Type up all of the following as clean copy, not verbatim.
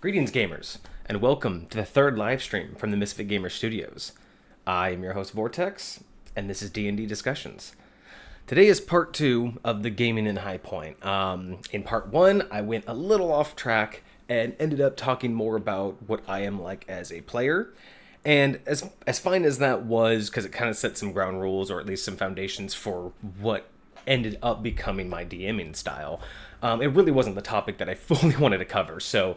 Greetings, gamers, and welcome to the third live stream from the MisfitGamersStudios. I am your host, Vortex, and this is D&D Discussions. Today is part 2 of the Gaming in HighPoint. In part 1, I went a little off track and ended up talking more about what I am like as a player. And as fine as that was, because it kind of set some ground rules, or at least some foundations for what ended up becoming my DMing style, it really wasn't the topic that I fully wanted to cover. So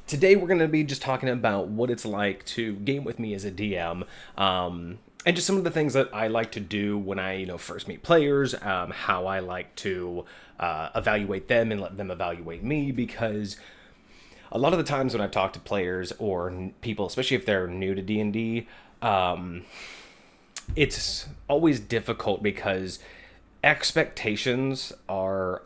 today we're going to be just talking about what it's like to game with me as a DM, and just some of the things that I like to do when I first meet players, how I like to evaluate them and let them evaluate me, because a lot of the times when I've talked to players or people, especially if they're new to D&D, it's always difficult because expectations are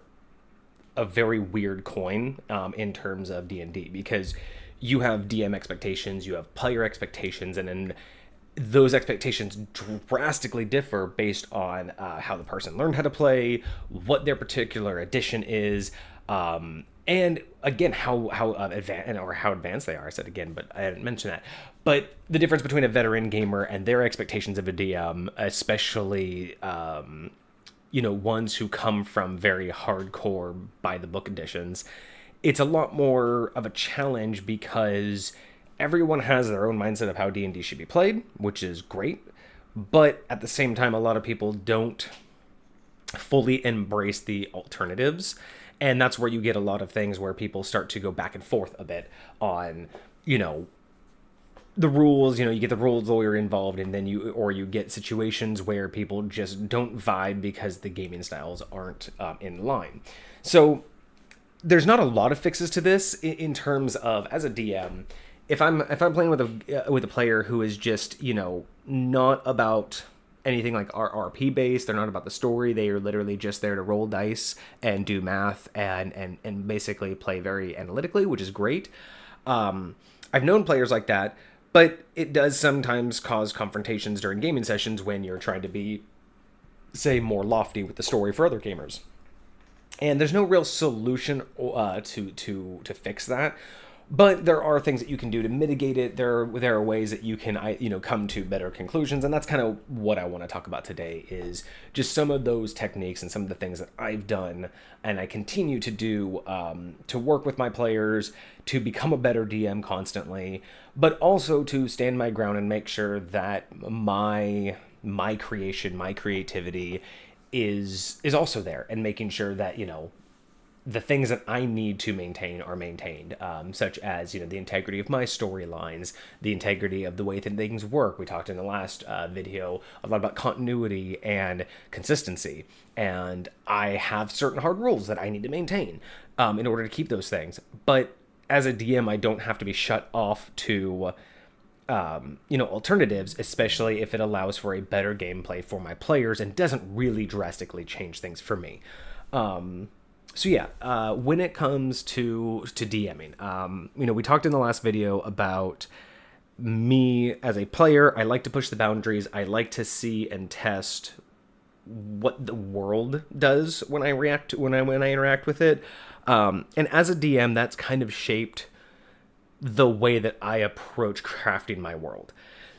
a very weird coin in terms of D&D, because you have DM expectations, you have player expectations, and then those expectations drastically differ based on how the person learned how to play, what their particular edition is, and again how advanced they are. I said again, but I didn't mention that. But the difference between a veteran gamer and their expectations of a DM, especially ones who come from very hardcore by the book editions, it's a lot more of a challenge because everyone has their own mindset of how D&D should be played, which is great. But at the same time, a lot of people don't fully embrace the alternatives. And that's where you get a lot of things where people start to go back and forth a bit on, the rules. You get the rules lawyer involved, and then you get situations where people just don't vibe because the gaming styles aren't in line. So there's not a lot of fixes to this in terms of, as a DM, if I'm playing with a player who is just not about anything like RP based, they're not about the story, they are literally just there to roll dice and do math and basically play very analytically, which is great. I've known players like that, but it does sometimes cause confrontations during gaming sessions when you're trying to be, say, more lofty with the story for other gamers. And there's no real solution to fix that. But there are things that you can do to mitigate it. There are ways that you can come to better conclusions, and that's kind of what I want to talk about today, is just some of those techniques and some of the things that I've done and I continue to do to work with my players to become a better DM constantly, but also to stand my ground and make sure that my creation, my creativity is also there, and making sure that the things that I need to maintain are maintained, such as, the integrity of my storylines, the integrity of the way that things work. We talked in the last video a lot about continuity and consistency, and I have certain hard rules that I need to maintain in order to keep those things. But as a DM, I don't have to be shut off to alternatives, especially if it allows for a better gameplay for my players and doesn't really drastically change things for me. So yeah, when it comes to DMing, we talked in the last video about me as a player. I like to push the boundaries. I like to see and test what the world does when I interact with it. And as a DM, that's kind of shaped the way that I approach crafting my world.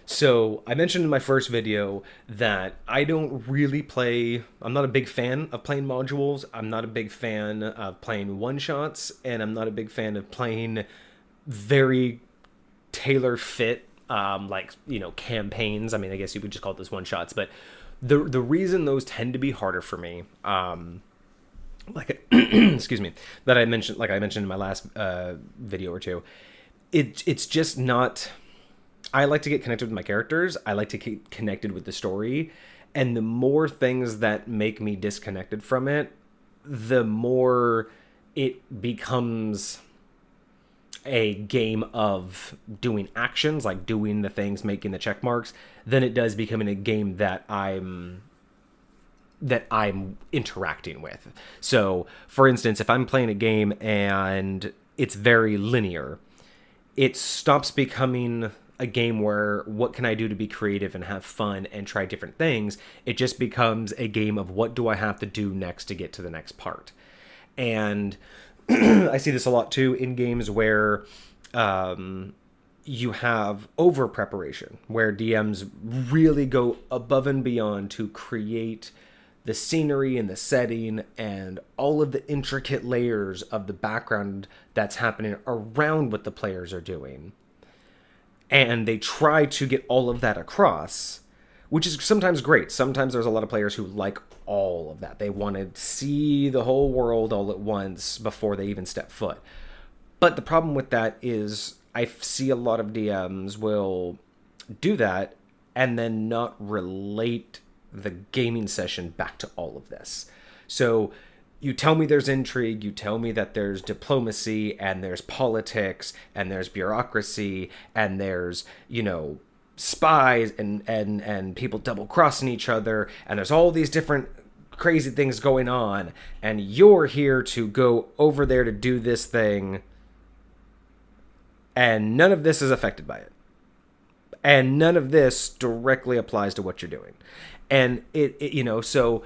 So I mentioned in my first video that I don't really I'm not a big fan of playing modules. I'm not a big fan of playing one-shots, and I'm not a big fan of playing very tailor-fit, campaigns. I mean, I guess you would just call this one-shots, but the reason those tend to be harder for me, excuse me, that I mentioned in my last video or two, it's just not. I like to get connected with my characters. I like to get connected with the story. And the more things that make me disconnected from it, the more it becomes a game of doing actions, like doing the things, making the check marks, than it does becoming a game that I'm interacting with. So, for instance, if I'm playing a game and it's very linear, it stops becoming a game where what can I do to be creative and have fun and try different things. It just becomes a game of what do I have to do next to get to the next part. And I see this a lot too in games where you have over preparation, where DMs really go above and beyond to create the scenery and the setting and all of the intricate layers of the background that's happening around what the players are doing. And they try to get all of that across, which is sometimes great. Sometimes there's a lot of players who like all of that. They want to see the whole world all at once before they even step foot. But the problem with that is I see a lot of DMs will do that and then not relate the gaming session back to all of this. So you tell me there's intrigue, you tell me that there's diplomacy and there's politics and there's bureaucracy and there's, spies and people double crossing each other and there's all these different crazy things going on and you're here to go over there to do this thing and none of this is affected by it. And none of this directly applies to what you're doing. And so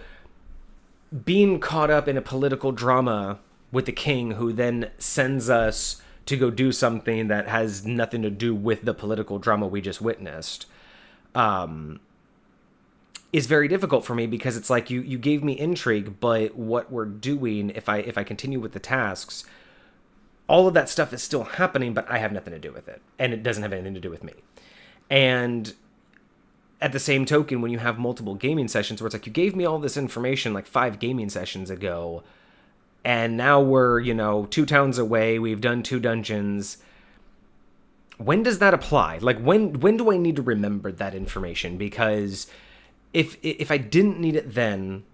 being caught up in a political drama with the king who then sends us to go do something that has nothing to do with the political drama we just witnessed is very difficult for me because it's like you gave me intrigue, but what we're doing, if I continue with the tasks, all of that stuff is still happening, but I have nothing to do with it. And it doesn't have anything to do with me. And at the same token, when you have multiple gaming sessions where it's like, you gave me all this information like 5 gaming sessions ago, and now we're, 2 towns away, we've done 2 dungeons. When does that apply? Like, when do I need to remember that information? Because if I didn't need it then,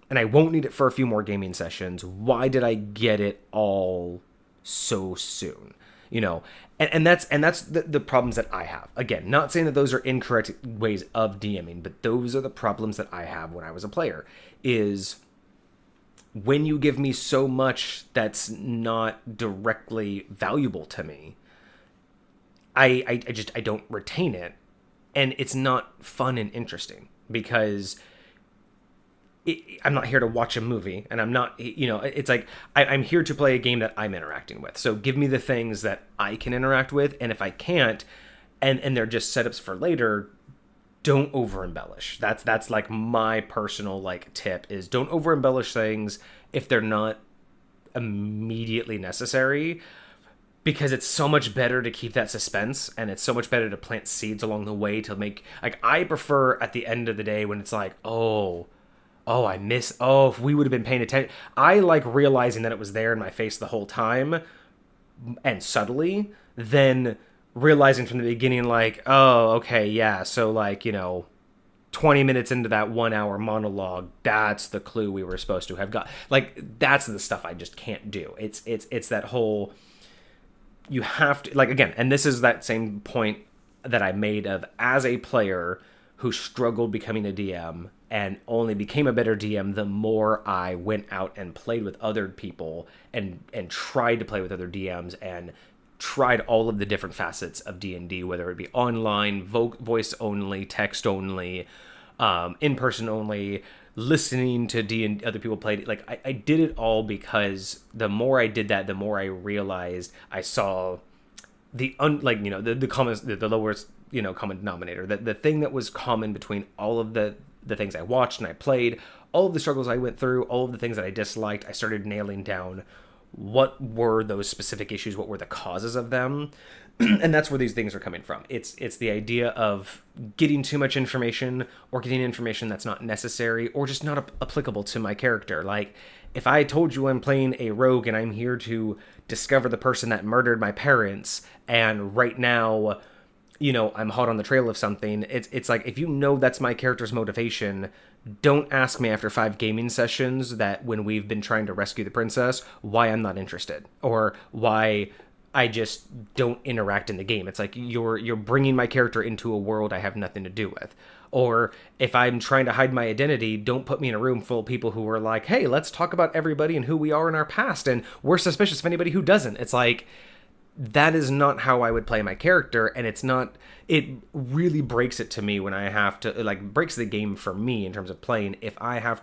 and I won't need it for a few more gaming sessions, why did I get it all so soon? And that's the problems that I have. Again, not saying that those are incorrect ways of DMing, but those are the problems that I have when I was a player, is when you give me so much that's not directly valuable to me, I don't retain it, and it's not fun and interesting because I'm not here to watch a movie, and I'm not, it's like I'm here to play a game that I'm interacting with. So give me the things that I can interact with, and if I can't, and they're just setups for later, don't over embellish. That's like my personal tip is don't over embellish things if they're not immediately necessary, because it's so much better to keep that suspense, and it's so much better to plant seeds along the way to make, I prefer at the end of the day when it's like, if we would have been paying attention. I like realizing that it was there in my face the whole time and subtly, then realizing from the beginning, so 20 minutes into that 1 hour monologue, that's the clue we were supposed to have got. That's the stuff I just can't do. It's that whole, you have to, again, and this is that same point that I made of, as a player who struggled becoming a DM and only became a better DM the more I went out and played with other people and tried to play with other DMs and tried all of the different facets of D&D, whether it be online, voice only, text only, in person only, listening to other people play it. I did it all because the more I did that, the more I realized I saw the lowest common denominator, the thing that was common between all of the things I watched and I played, all of the struggles I went through, all of the things that I disliked. I started nailing down what were those specific issues, what were the causes of them, and that's where these things are coming from. It's the idea of getting too much information, or getting information that's not necessary, or just not applicable to my character. If I told you I'm playing a rogue and I'm here to discover the person that murdered my parents, and right now, I'm hot on the trail of something, it's like, if that's my character's motivation, don't ask me after 5 gaming sessions that when we've been trying to rescue the princess, why I'm not interested, or why I just don't interact in the game. It's like, you're bringing my character into a world I have nothing to do with. Or if I'm trying to hide my identity, don't put me in a room full of people who are like, hey, let's talk about everybody and who we are in our past, and we're suspicious of anybody who doesn't. It's like, that is not how I would play my character, and it really breaks it to me when I have to, breaks the game for me in terms of playing, if I'm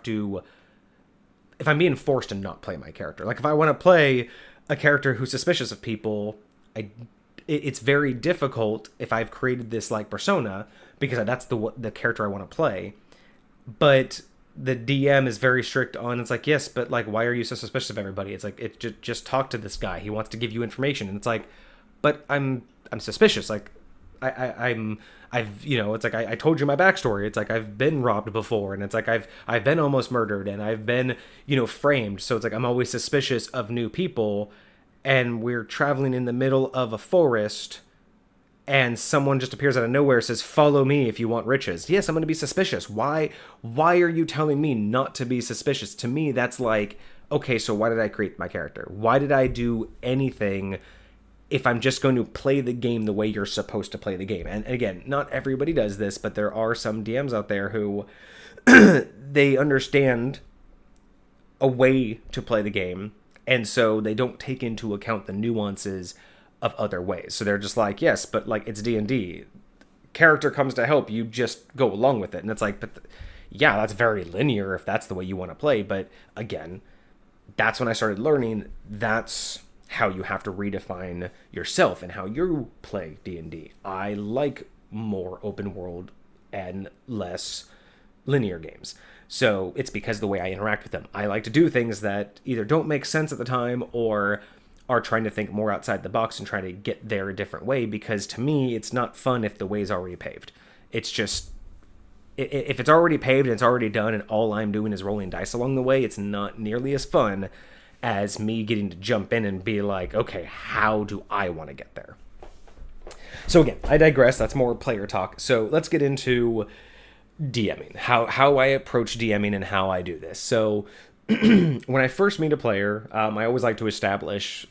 being forced to not play my character. If I want to play a character who's suspicious of people, it's very difficult if I've created this like persona, because that's the character I want to play. But the DM is very strict on, it's like, yes, but like, why are you so suspicious of everybody? It's like, just talk to this guy. He wants to give you information. And it's like, but I'm suspicious. Like, it's like, I told you my backstory. It's like, I've been robbed before, and it's like, I've been almost murdered, and I've been, framed. So it's like, I'm always suspicious of new people, and we're traveling in the middle of a forest, and someone just appears out of nowhere, says, follow me if you want riches. Yes, I'm going to be suspicious. Why are you telling me not to be suspicious? To me, that's like, okay, so why did I create my character? Why did I do anything if I'm just going to play the game the way you're supposed to play the game? And again, not everybody does this, but there are some DMs out there who they understand a way to play the game, and so they don't take into account the nuances of other ways. So they're just like, yes, but like, it's D&D. Character comes to help, you just go along with it. And it's like, yeah, that's very linear if that's the way you want to play. But again, that's when I started learning that's how you have to redefine yourself and how you play D&D. I like more open world and less linear games. So it's because of the way I interact with them. I like to do things that either don't make sense at the time or are trying to think more outside the box and try to get there a different way, because to me, it's not fun if the way's already paved. It's just, if it's already paved and it's already done and all I'm doing is rolling dice along the way, it's not nearly as fun as me getting to jump in and be like, okay, how do I want to get there? So again, I digress. That's more player talk. So let's get into DMing, how I approach DMing and how I do this. So when I first meet a player, I always like to establish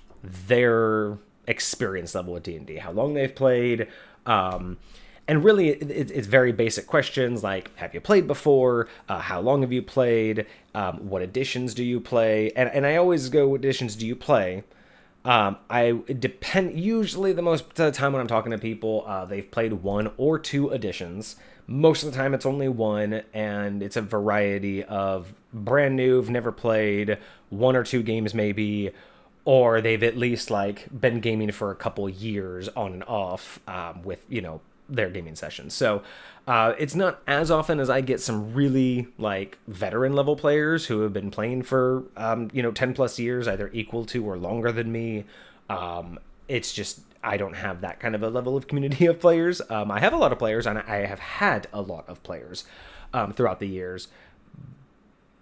their experience level with D&D, how long they've played, and really it's very basic questions like, have you played before? How long have you played? What editions do you play? And I always go, what editions do you play? Usually the most of the time when I'm talking to people, they've played 1 or 2 editions. Most of the time it's only 1, and it's a variety of brand new, have never played, 1 or 2 games maybe, or they've at least like been gaming for a couple years on and off with, their gaming sessions. So it's not as often as I get some really like veteran level players who have been playing for 10 plus years, either equal to or longer than me. It's just, I don't have that kind of a level of community of players. I have a lot of players, and I have had a lot of players throughout the years,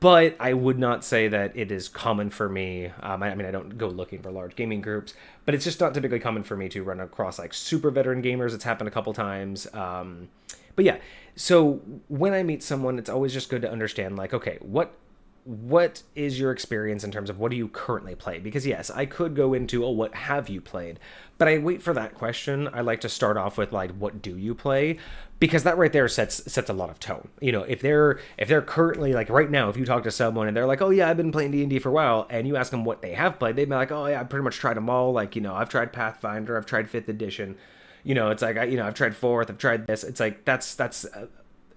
but I would not say that it is common for me. I don't go looking for large gaming groups, but it's just not typically common for me to run across like super veteran gamers. It's happened a couple times. But yeah, so when I meet someone, it's always just good to understand like, okay, what is your experience in terms of what do you currently play? Because yes, I could go into, what have you played? But I wait for that question. I like to start off with like, what do you play? Because that right there sets a lot of tone. If they're currently like right now, if you talk to someone and they're like, oh yeah, I've been playing D&D for a while, and you ask them what they have played, they'd be like, oh yeah, I've pretty much tried them all. Like, I've tried Pathfinder, I've tried 5th edition. It's like, I've tried 4th, I've tried this. It's like, that's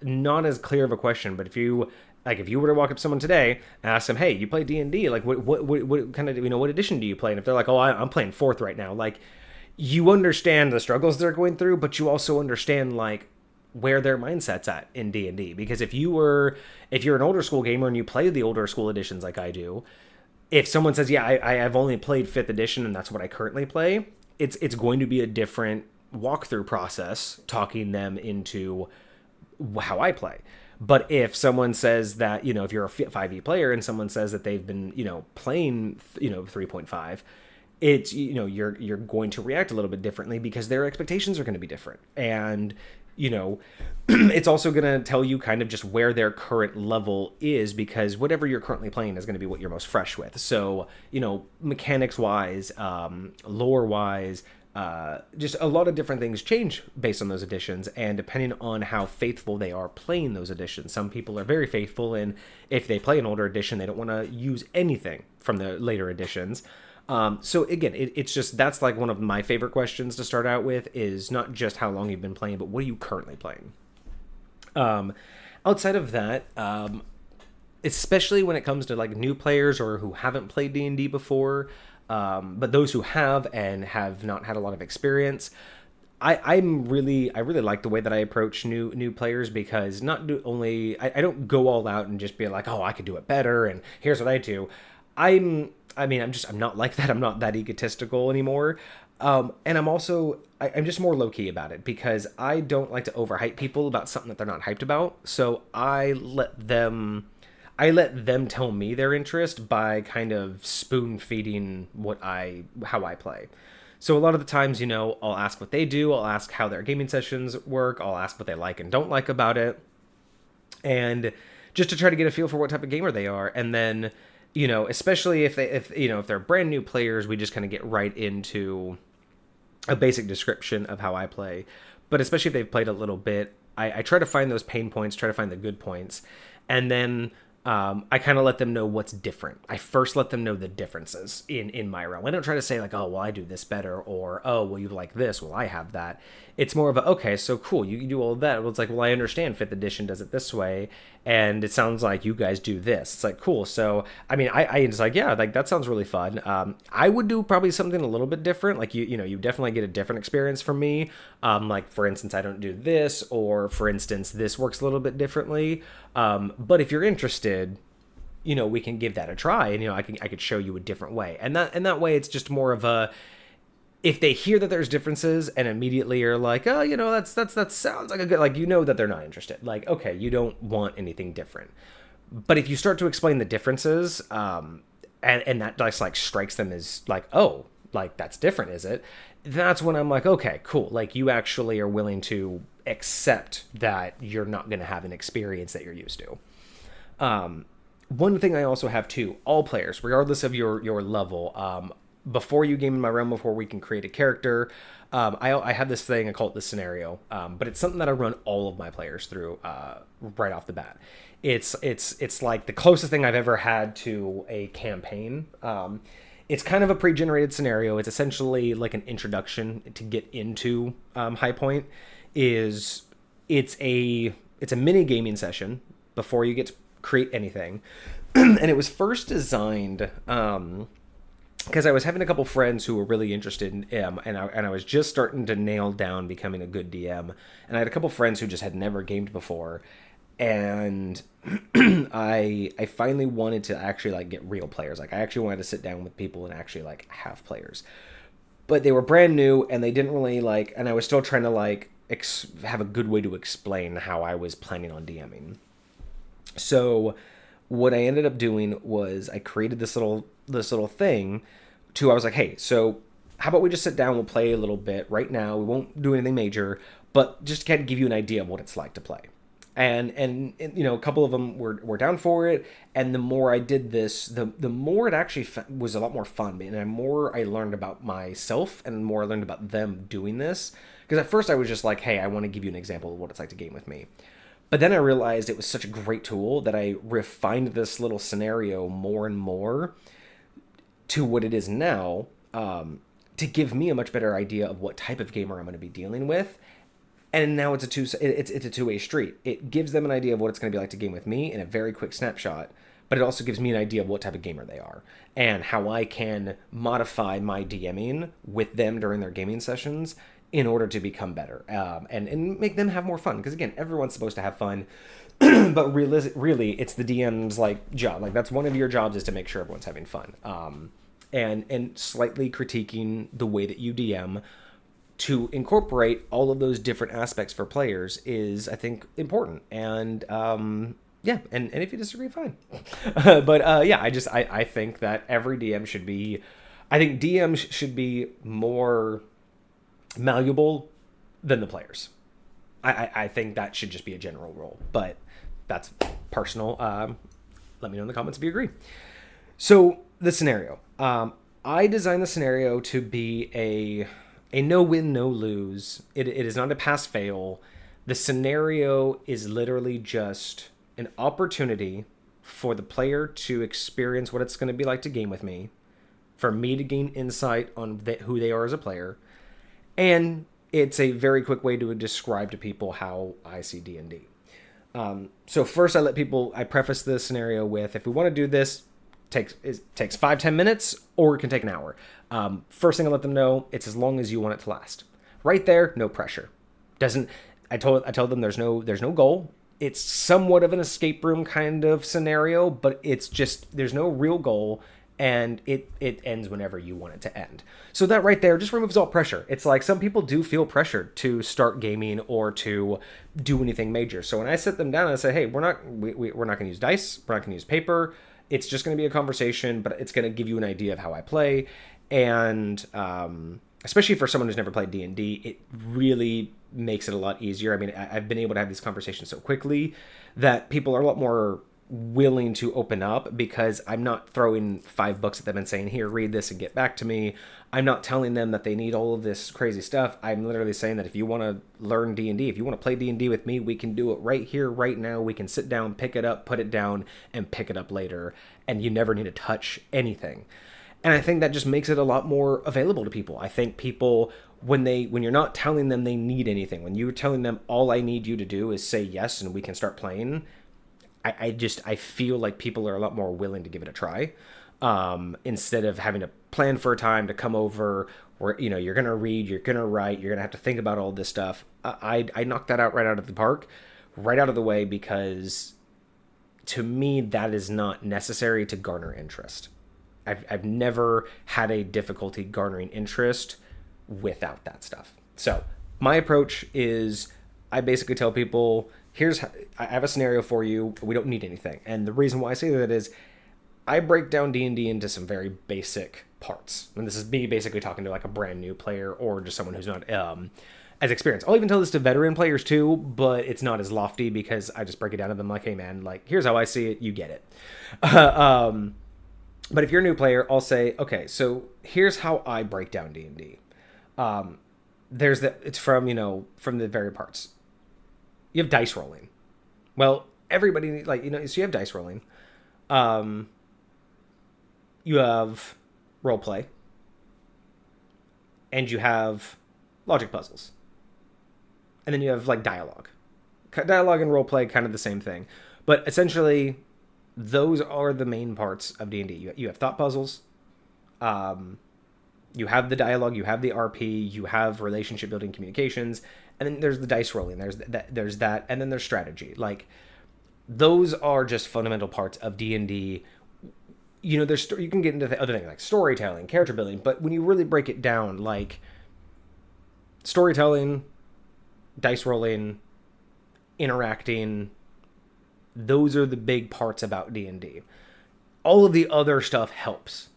not as clear of a question. But if you were to walk up to someone today and ask them, hey, you play D&D, like what kind of, what edition do you play? And if they're like, oh, I'm playing 4th right now, like, you understand the struggles they're going through, but you also understand like where their mindset's at in D&D. Because if you're an older school gamer and you play the older school editions like I do, if someone says, yeah, I have only played 5th edition and that's what I currently play, it's going to be a different walkthrough process talking them into how I play. But if someone says that, if you're a 5e player and someone says that they've been, playing, 3.5, it's, you're going to react a little bit differently because their expectations are going to be different. And, it's also going to tell you kind of just where their current level is, because whatever you're currently playing is going to be what you're most fresh with. So, mechanics wise, lore wise, just a lot of different things change based on those editions, and depending on how faithful they are playing those editions. Some people are very faithful, and if they play an older edition, they don't want to use anything from the later editions. So again, it's just, that's like one of my favorite questions to start out with, is not just how long you've been playing, but what are you currently playing? Outside of that, especially when it comes to like new players or who haven't played D&D before, But those who have and have not had a lot of experience, I really like the way that I approach new players, because not do only I don't go all out and just be like, oh, I could do it better and here's what I do. I'm not like that. I'm not that egotistical anymore. And I'm just more low key about it, because I don't like to overhype people about something that they're not hyped about. So I let them tell me their interest by kind of spoon feeding how I play. So a lot of the times, I'll ask what they do, I'll ask how their gaming sessions work, I'll ask what they like and don't like about it, and just to try to get a feel for what type of gamer they are. And then, especially if they're brand new players, we just kind of get right into a basic description of how I play. But especially if they've played a little bit, I try to find those pain points, try to find the good points, and then I kind of let them know what's different. I first let them know the differences in my realm. I don't try to say like, oh, well, I do this better, or, oh, well, you like this, well, I have that. It's more of a, okay, so cool, you do all of that. Well, it's like, well, I understand 5th edition does it this way, and it sounds like you guys do this. It's like, cool. So, I mean, I just like, yeah, like that sounds really fun. I would do probably something a little bit different. Like, you definitely get a different experience from me. Like, for instance, I don't do this, or for instance, this works a little bit differently. But if you're interested, we can give that a try, and I could show you a different way, and that way it's just more of a, if they hear that there's differences and immediately are like, oh, that sounds like a good, like, that they're not interested. Like, okay, you don't want anything different. But if you start to explain the differences, and that just like strikes them as like, oh, like that's different, is it? That's when I'm like, okay, cool. Like, you actually are willing to accept that you're not going to have an experience that you're used to. One thing I also have too, all players, regardless of your level, before you game in my realm, before we can create a character, I have this thing, I call it the scenario, but it's something that I run all of my players through right off the bat. It's like the closest thing I've ever had to a campaign. It's kind of a pre-generated scenario. It's essentially like an introduction to get into HighPoint. It's a mini gaming session before you get to create anything. And it was first designed because I was having a couple friends who were really interested in and I was just starting to nail down becoming a good DM, and I had a couple friends who just had never gamed before, and I finally wanted to actually like get real players. Like, I actually wanted to sit down with people and actually like have players, but they were brand new and they didn't really like, and I was still trying to like have a good way to explain how I was planning on DMing. So what I ended up doing was I created this little thing I was like, hey, so how about we just sit down, we'll play a little bit right now. We won't do anything major, but just kind of give you an idea of what it's like to play. And a couple of them were down for it. And the more I did this, the more it actually was a lot more fun. And the more I learned about myself and the more I learned about them doing this. Because at first I was just like, hey, I want to give you an example of what it's like to game with me. But then I realized it was such a great tool that I refined this little scenario more and more to what it is now, to give me a much better idea of what type of gamer I'm going to be dealing with. And now it's a two-way street. It gives them an idea of what it's going to be like to game with me in a very quick snapshot, but it also gives me an idea of what type of gamer they are and how I can modify my DMing with them during their gaming sessions in order to become better, and make them have more fun. Because again, everyone's supposed to have fun, but really, it's the DM's like job. Like, that's one of your jobs, is to make sure everyone's having fun. And slightly critiquing the way that you DM to incorporate all of those different aspects for players is, I think, important. And yeah, and if you disagree, fine. But yeah, I think that every DM should be, I think DMs should be more malleable than the players. I think that should just be a general rule, but that's personal. Let me know in the comments if you agree. So the scenario, I designed the scenario to be a no win, no lose. It is not a pass fail. The scenario is literally just an opportunity for the player to experience what it's going to be like to game with me, for me to gain insight on who they are as a player, and it's a very quick way to describe to people how I see D&D. So first I preface the scenario with, if we want to do this, takes 5-10 minutes, or it can take an hour. First thing I let them know, it's as long as you want it to last. Right there, no pressure. Doesn't I told them there's no goal. It's somewhat of an escape room kind of scenario, but it's just there's no real goal, and it ends whenever you want it to end. So that right there just removes all pressure. It's like some people do feel pressured to start gaming or to do anything major. So when I sit them down and I say, hey, we're not going to use dice, we're not going to use paper. It's just going to be a conversation, but it's going to give you an idea of how I play, and especially for someone who's never played D&D, it really makes it a lot easier. I mean, I've been able to have these conversations so quickly that people are a lot more willing to open up, because I'm not throwing 5 books at them and saying, here, read this and get back to me. I'm not telling them that they need all of this crazy stuff. I'm literally saying that if you want to learn D&D, if you want to play D&D with me, we can do it right here, right now. We can sit down, pick it up, put it down, and pick it up later. And you never need to touch anything. And I think that just makes it a lot more available to people. I think people, when you're not telling them they need anything, when you're telling them all I need you to do is say yes and we can start playing, I feel like people are a lot more willing to give it a try, instead of having to plan for a time to come over where, you're going to read, you're going to write, you're going to have to think about all this stuff. I knocked that out right out of the park, right out of the way, because to me, that is not necessary to garner interest. I've never had a difficulty garnering interest without that stuff. So my approach is I basically tell people, I have a scenario for you. We don't need anything. And the reason why I say that is I break down D&D into some very basic parts. And this is me basically talking to like a brand new player or just someone who's not as experienced. I'll even tell this to veteran players too, but it's not as lofty because I just break it down to them like, hey man, like here's how I see it. You get it. But if you're a new player, I'll say, okay, so here's how I break down D&D. It's from the very parts. You have dice rolling. Well, everybody, so you have dice rolling. You have role play. And you have logic puzzles. And then you have dialogue. Dialogue and role play, kind of the same thing. But essentially, those are the main parts of D&D. You have thought puzzles. You have the dialogue. You have the RP. You have relationship building, communications. And then there's the dice rolling. There's that. And then there's strategy. Those are just fundamental parts of D&D. You can get into the other things like storytelling, character building. But when you really break it down, storytelling, dice rolling, interacting, those are the big parts about D&D. All of the other stuff helps.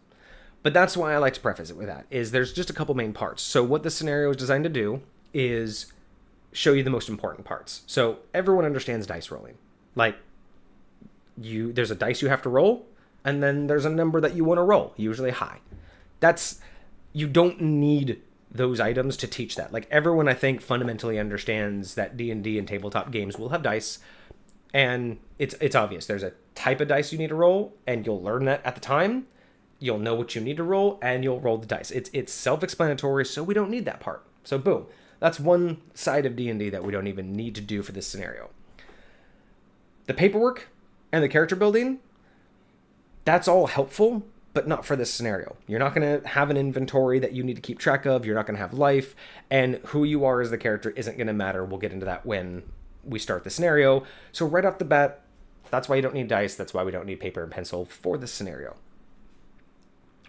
But that's why I like to preface it with that, is there's just a couple main parts. So what the scenario is designed to do is show you the most important parts. So everyone understands dice rolling. There's a dice you have to roll, and then there's a number that you want to roll, usually high. You don't need those items to teach that. Everyone, I think, fundamentally understands that D&D and tabletop games will have dice. And it's obvious. There's a type of dice you need to roll, and you'll learn that at the time. You'll know what you need to roll, and you'll roll the dice. It's self-explanatory, so we don't need that part. So boom. That's one side of D&D that we don't even need to do for this scenario. The paperwork and the character building, that's all helpful, but not for this scenario. You're not going to have an inventory that you need to keep track of. You're not going to have life, and who you are as the character isn't going to matter. We'll get into that when we start the scenario. So right off the bat, that's why you don't need dice. That's why we don't need paper and pencil for this scenario.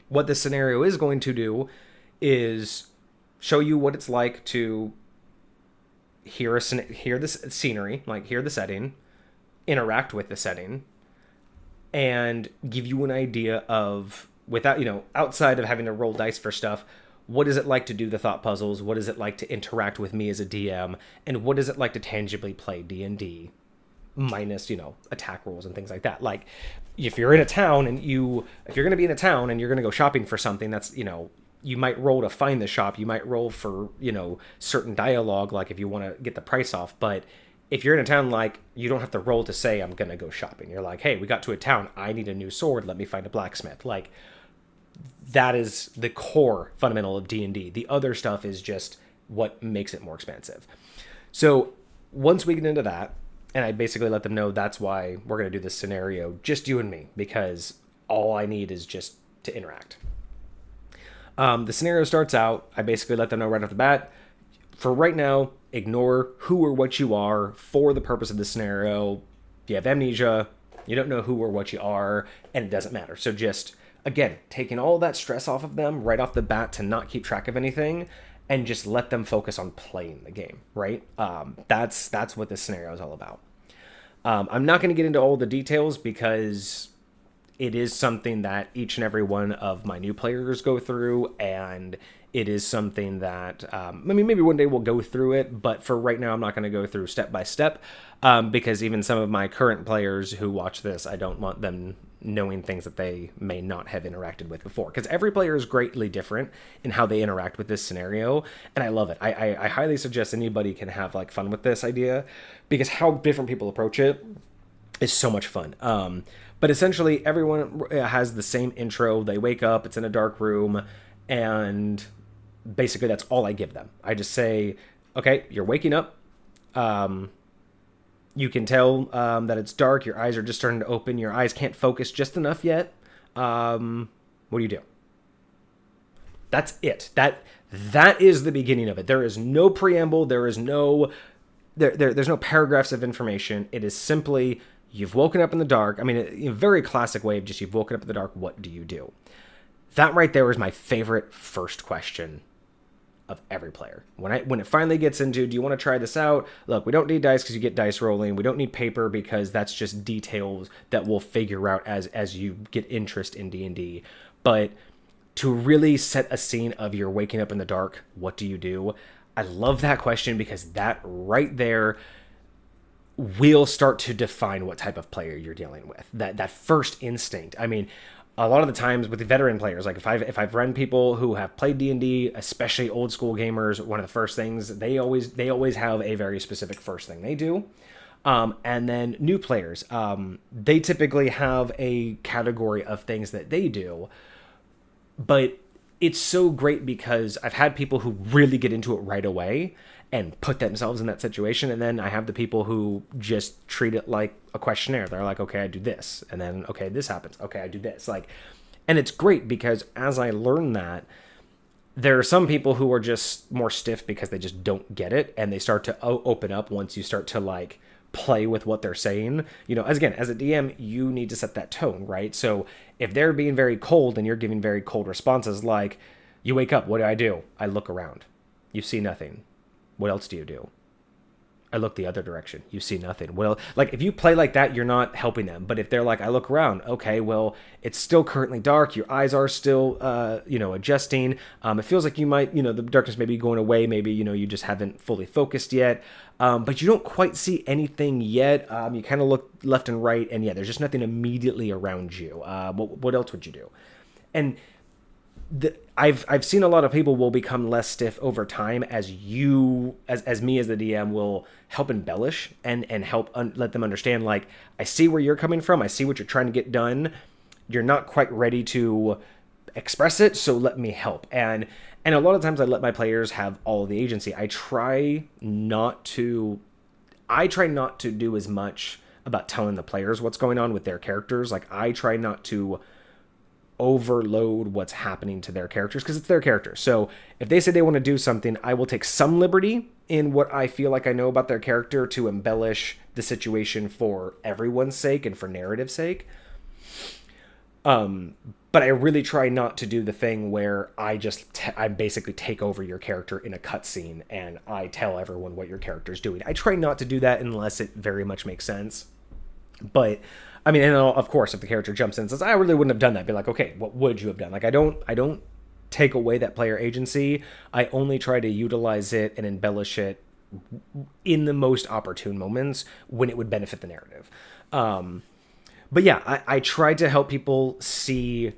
What this scenario is going to do is show you what it's like to hear the scenery, hear the setting, interact with the setting, and give you an idea of, without, outside of having to roll dice for stuff, what is it like to do the thought puzzles? What is it like to interact with me as a DM? And what is it like to tangibly play D&D minus, attack rules and things like that? If you're in a town and if you're going to be in a town and you're going to go shopping for something, that's, you might roll to find the shop. You might roll for, certain dialogue, if you want to get the price off. But if you're in a town, you don't have to roll to say, I'm going to go shopping. You're like, hey, we got to a town. I need a new sword. Let me find a blacksmith. That is the core fundamental of D&D. The other stuff is just what makes it more expansive. So once we get into that, and I basically let them know that's why we're going to do this scenario, just you and me, because all I need is just to interact. The scenario starts out, I basically let them know right off the bat, for right now, ignore who or what you are for the purpose of the scenario. You have amnesia, you don't know who or what you are, and it doesn't matter. So just, again, taking all that stress off of them right off the bat to not keep track of anything, and just let them focus on playing the game, right? That's what this scenario is all about. I'm not going to get into all the details because it is something that each and every one of my new players go through, and it is something that, maybe one day we'll go through it, but for right now, I'm not going to go through step by step, because even some of my current players who watch this, I don't want them knowing things that they may not have interacted with before, because every player is greatly different in how they interact with this scenario, and I love it. I highly suggest anybody can have like fun with this idea, because how different people approach it is so much fun. But essentially, everyone has the same intro. They wake up, it's in a dark room, and basically that's all I give them. I just say, okay, you're waking up. You can tell that it's dark. Your eyes are just starting to open. Your eyes can't focus just enough yet. What do you do? That's it. That is the beginning of it. There is no preamble. There is no there's no paragraphs of information. It is simply, you've woken up in the dark. I mean, in a very classic way of just, you've woken up in the dark. What do you do? That right there is my favorite first question of every player. When it finally gets into, do you want to try this out? Look, we don't need dice because you get dice rolling. We don't need paper because that's just details that we'll figure out as you get interest in D&D. But to really set a scene of you're waking up in the dark, what do you do? I love that question, because that right there will start to define what type of player you're dealing with. That first instinct. I mean, a lot of the times with the veteran players, like if I've run people who have played D&D, especially old school gamers, one of the first things they always have a very specific first thing they do. And then new players, they typically have a category of things that they do, but it's so great because I've had people who really get into it right away and put themselves in that situation. And then I have the people who just treat it like a questionnaire. They're like, okay, I do this. And then, okay, this happens. Okay, I do this. And it's great because as I learn that, there are some people who are just more stiff because they just don't get it. And they start to open up once you start to play with what they're saying. As a DM, you need to set that tone, right? So if they're being very cold and you're giving very cold responses, like, you wake up, what do? I look around. You see nothing. What else do you do? I look the other direction. You see nothing. Well, if you play like that, you're not helping them. But if they're like, I look around, okay, well, it's still currently dark. Your eyes are still, adjusting. It feels like you might, the darkness may be going away. Maybe, you just haven't fully focused yet. But you don't quite see anything yet. You kind of look left and right, and yeah, there's just nothing immediately around you. What else would you do? And I've seen a lot of people will become less stiff over time as me as the DM will help embellish and help let them understand, I see where you're coming from. I see what you're trying to get done. You're not quite ready to express it, so let me help. And a lot of times I let my players have all of the agency. I try not to do as much about telling the players what's going on with their characters. I try not to overload what's happening to their characters because it's their characters. So if they say they want to do something, I will take some liberty in what I feel like I know about their character to embellish the situation for everyone's sake and for narrative's sake. But I really try not to do the thing where I basically take over your character in a cutscene and I tell everyone what your character's doing. I try not to do that unless it very much makes sense. But I mean, and of course, if the character jumps in and says, I really wouldn't have done that, I'd be like, okay, what would you have done? I don't take away that player agency. I only try to utilize it and embellish it in the most opportune moments when it would benefit the narrative. But yeah, I try to help people see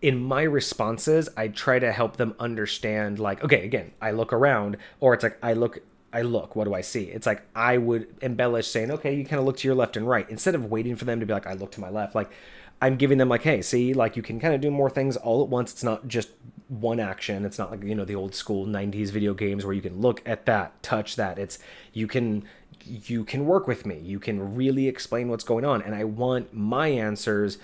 in my responses. I try to help them understand, okay, again, I look around, or it's I look, what do I see? It's I would embellish saying, okay, you kind of look to your left and right, instead of waiting for them to be I look to my left. I'm giving them hey, see, you can kind of do more things all at once. It's not just one action. It's not the old school 90s video games where you can look at that, touch that. It's, you can work with me. You can really explain what's going on. And I want my answers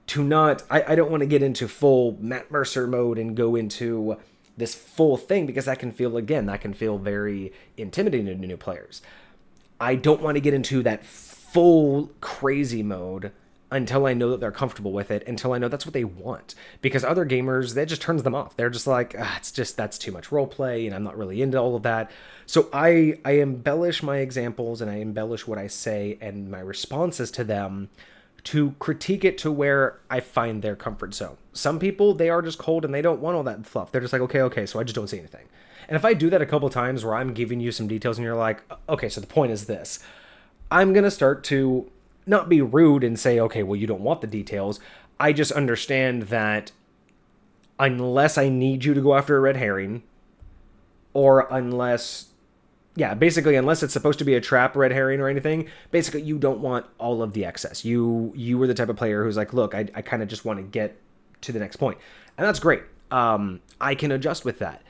to not, I don't want to get into full Matt Mercer mode and go into this full thing, because that can feel very intimidating to new players. I don't want to get into that full crazy mode until I know that they're comfortable with it, until I know that's what they want. Because other gamers, that just turns them off. They're just like, that's too much role play, and I'm not really into all of that. So I embellish my examples, and I embellish what I say and my responses to them to critique it to where I find their comfort zone. Some people, they are just cold and they don't want all that fluff. They're just like, okay, so I just don't see anything. And if I do that a couple times where I'm giving you some details and you're like, okay, so the point is this, I'm going to start to not be rude and say, okay, well, you don't want the details. I just understand that unless I need you to go after a red herring, or unless it's supposed to be a trap red herring or anything, basically you don't want all of the excess. You were the type of player who's like, look, I kind of just want to get to the next point. And that's great. I can adjust with that.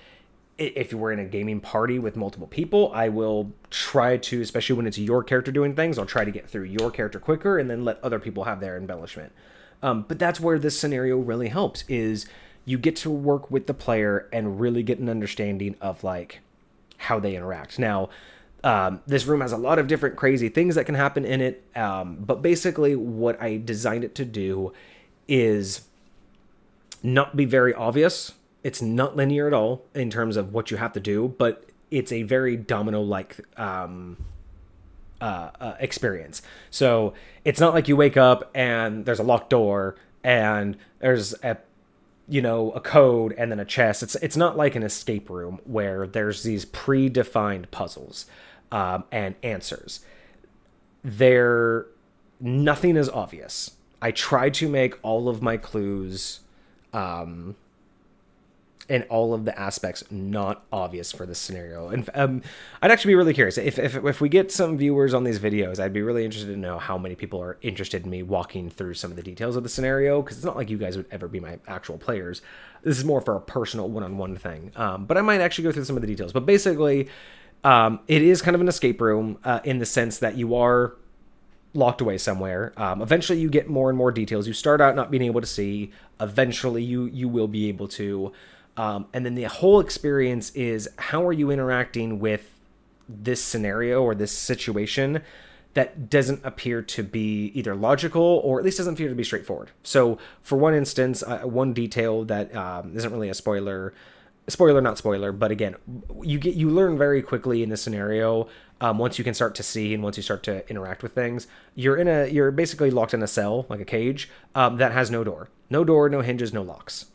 If we're in a gaming party with multiple people, I will try to, especially when it's your character doing things, I'll try to get through your character quicker and then let other people have their embellishment. But that's where this scenario really helps, is you get to work with the player and really get an understanding of like how they interact. Now, this room has a lot of different crazy things that can happen in it, but basically what I designed it to do is not be very obvious. It's not linear at all in terms of what you have to do, but it's a very domino-like experience. So it's not like you wake up and there's a locked door and there's a code and then a chest. It's not like an escape room where there's these predefined puzzles and answers. Nothing is obvious. I try to make all of my clues and all of the aspects not obvious for this scenario. And I'd actually be really curious if we get some viewers on these videos. I'd be really interested to know how many people are interested in me walking through some of the details of the scenario, because it's not like you guys would ever be my actual players. This is more for a personal one-on-one thing. But I might actually go through some of the details. But basically, it is kind of an escape room in the sense that you are locked away somewhere. Eventually, you get more and more details. You start out not being able to see. Eventually, you will be able to. And then the whole experience is, how are you interacting with this scenario or this situation that doesn't appear to be either logical, or at least doesn't appear to be straightforward. So for one instance, one detail that isn't really a spoiler, not spoiler, but again, you learn very quickly in this scenario, once you can start to see and once you start to interact with things, you're basically locked in a cell, like a cage, that has no door, no hinges, no locks.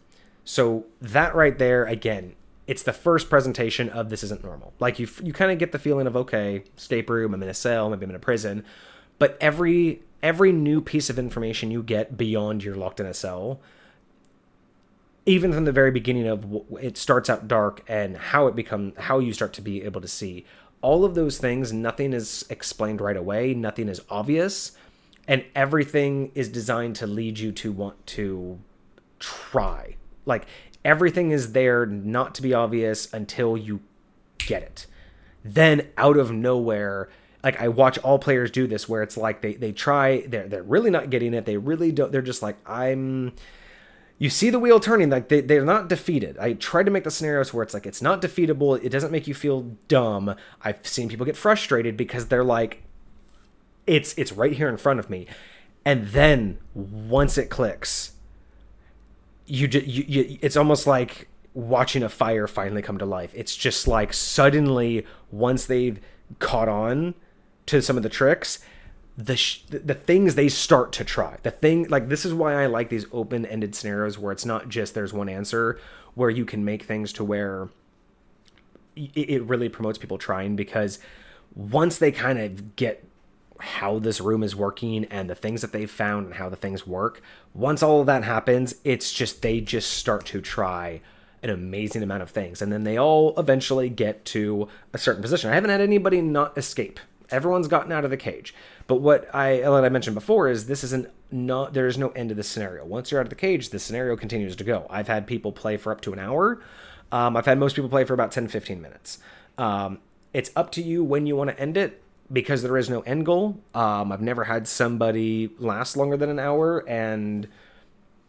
So that right there, again, it's the first presentation of this isn't normal. Like you kind of get the feeling of, okay, escape room, I'm in a cell, maybe I'm in a prison. But every new piece of information you get beyond you're locked in a cell, even from the very beginning of it starts out dark and how you start to be able to see, all of those things, nothing is explained right away, nothing is obvious, and everything is designed to lead you to want to try. Like, everything is there not to be obvious until you get it. Then, out of nowhere, like, I watch all players do this, where it's like they try, they're really not getting it, they really don't, they're just like, you see the wheel turning, like, they're not defeated. I try to make the scenarios where it's like, it's not defeatable, it doesn't make you feel dumb. I've seen people get frustrated because they're like, it's right here in front of me. And then, once it clicks, it's almost like watching a fire finally come to life. It's just like, suddenly, once they've caught on to some of the tricks, the things they start to try. This is why I like these open-ended scenarios where it's not just there's one answer, where you can make things to where it really promotes people trying, because once they kind of get how this room is working and the things that they've found and how the things work, once all of that happens, it's just, they just start to try an amazing amount of things, and then they all eventually get to a certain position. I haven't had anybody not escape. Everyone's gotten out of the cage. But what I mentioned before is, there is no end to this scenario. Once you're out of the cage, the scenario continues to go. I've had people play for up to an hour. I've had most people play for about 10-15 minutes. It's up to you when you want to end it, because there is no end goal. I've never had somebody last longer than an hour, and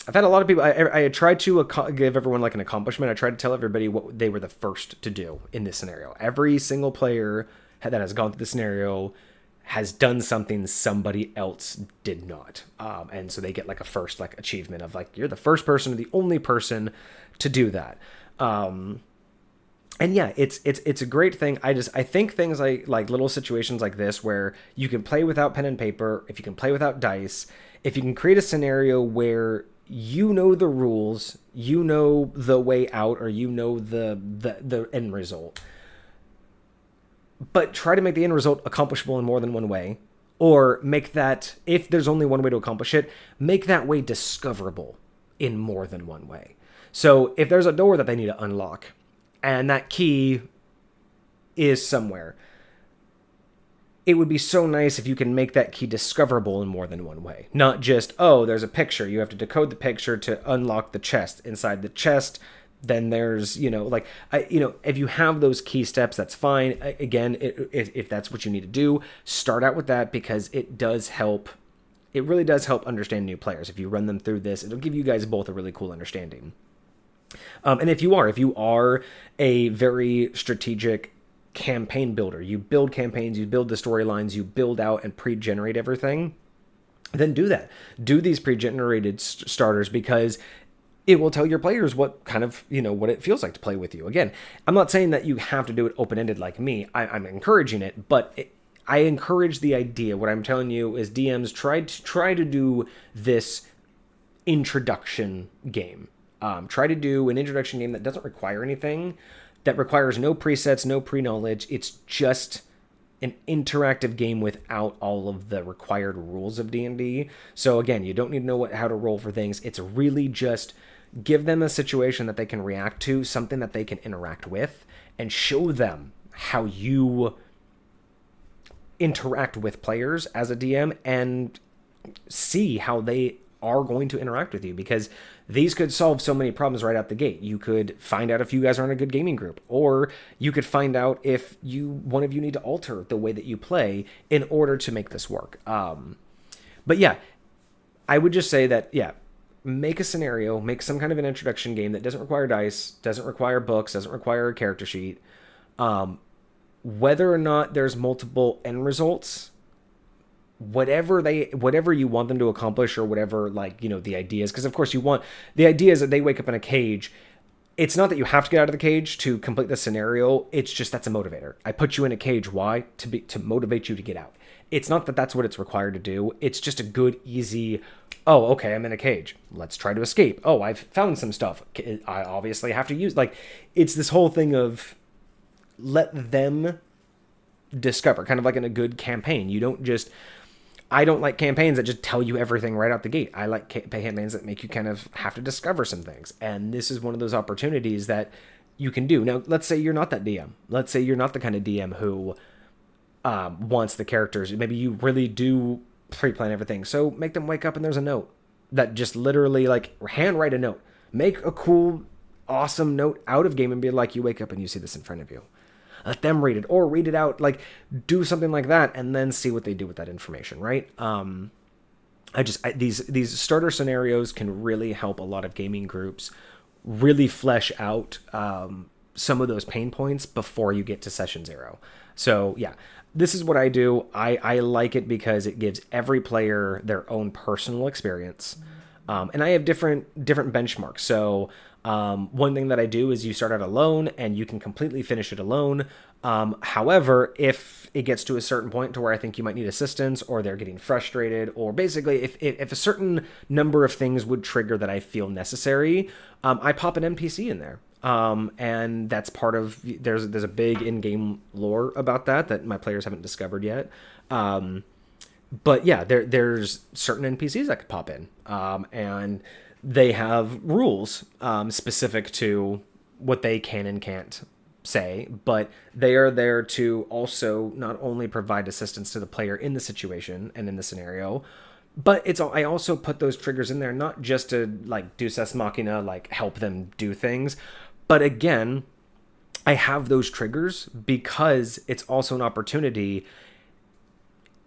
I've had a lot of people. I tried to give everyone like an accomplishment. I tried to tell everybody what they were the first to do in this scenario. Every single player that has gone through the scenario has done something somebody else did not, and so they get like a first like achievement of like you're the first person or the only person to do that. And yeah, it's a great thing. I think things like little situations like this where you can play without pen and paper, if you can play without dice, if you can create a scenario where you know the rules, you know the way out, or you know the end result, but try to make the end result accomplishable in more than one way, or make that, if there's only one way to accomplish it, make that way discoverable in more than one way. So if there's a door that they need to unlock and that key is somewhere, it would be so nice if you can make that key discoverable in more than one way. Not just, oh, there's a picture. You have to decode the picture to unlock the chest. Inside the chest, then there's, if you have those key steps, that's fine. Again, if that's what you need to do, start out with that because it does help. It really does help understand new players. If you run them through this, it'll give you guys both a really cool understanding. And if you are a very strategic campaign builder, you build campaigns, you build the storylines, you build out and pre-generate everything, then do that. Do these pre-generated starters because it will tell your players what kind of, what it feels like to play with you. Again, I'm not saying that you have to do it open-ended like me. I'm encouraging it, but I encourage the idea. What I'm telling you is DMs try to do this introduction game. Try to do an introduction game that doesn't require anything, that requires no presets, no pre-knowledge. It's just an interactive game without all of the required rules of D&D. So again, you don't need to know how to roll for things. It's really just give them a situation that they can react to, something that they can interact with, and show them how you interact with players as a DM and see how they are going to interact with you, because these could solve so many problems right out the gate. You could find out if you guys are in a good gaming group, or you could find out if one of you need to alter the way that you play in order to make this work. But yeah, I would just say that, yeah, make a scenario, make some kind of an introduction game that doesn't require dice, doesn't require books, doesn't require a character sheet. Whether or not there's multiple end results, whatever you want them to accomplish, or whatever, the ideas, because of course the idea is that they wake up in a cage. It's not that you have to get out of the cage to complete the scenario. It's just that's a motivator. I put you in a cage. Why? To motivate you to get out. It's not that that's what it's required to do. It's just a good, easy, oh, okay, I'm in a cage. Let's try to escape. Oh, I've found some stuff. I obviously have to use, it's this whole thing of let them discover, kind of like in a good campaign. I don't like campaigns that just tell you everything right out the gate. I like campaigns that make you kind of have to discover some things. And this is one of those opportunities that you can do. Now, let's say you're not that DM. Let's say you're not the kind of DM who wants the characters. Maybe you really do pre-plan everything. So make them wake up and there's a note that just literally handwrite a note. Make a cool, awesome note out of game and be like, you wake up and you see this in front of you. Let them read it, or read it out, do something like that, and then see what they do with that information, right? These starter scenarios can really help a lot of gaming groups really flesh out some of those pain points before you get to session 0. So yeah, this is what I do. I like it because it gives every player their own personal experience, and I have different benchmarks. So one thing that I do is you start out alone and you can completely finish it alone. However, if it gets to a certain point to where I think you might need assistance, or they're getting frustrated, or basically if a certain number of things would trigger that I feel necessary, I pop an NPC in there. And that's part of, there's a big in-game lore about that my players haven't discovered yet. But yeah, there's certain NPCs that could pop in, and they have rules specific to what they can and can't say, but they are there to also not only provide assistance to the player in the situation and in the scenario, but I also put those triggers in there not just to Deus Ex Machina, help them do things, but again, I have those triggers because it's also an opportunity.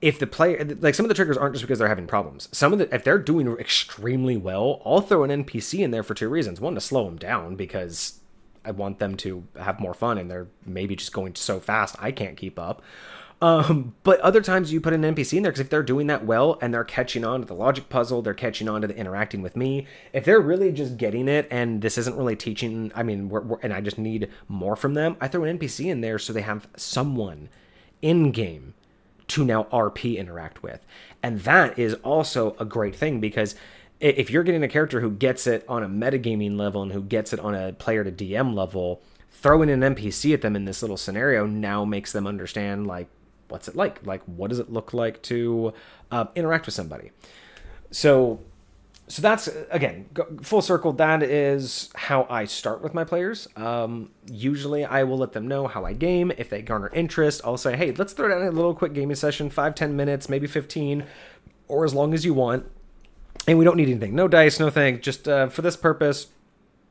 if the player, like, some of the triggers aren't just because they're having problems. Some of the, if they're doing extremely well, I'll throw an NPC in there for two reasons. One, to slow them down, because I want them to have more fun, and they're maybe just going so fast I can't keep up. But other times you put an NPC in there because if they're doing that well and they're catching on to the logic puzzle, they're catching on to the interacting with me. If they're really just getting it and this isn't really teaching, I mean, and I just need more from them, I throw an NPC in there so they have someone in game to now RP interact with. And that is also a great thing, because if you're getting a character who gets it on a metagaming level and who gets it on a player to DM level, throwing an NPC at them in this little scenario now makes them understand, like, what's it like? Like, what does it look like to interact with somebody? So that's, again, full circle. That is how I start with my players. Usually I will let them know how I game. If they garner interest, I'll say, hey, let's throw down a little quick gaming session, 5-10 minutes, maybe 15, or as long as you want. And we don't need anything. No dice, no thing. Just for this purpose,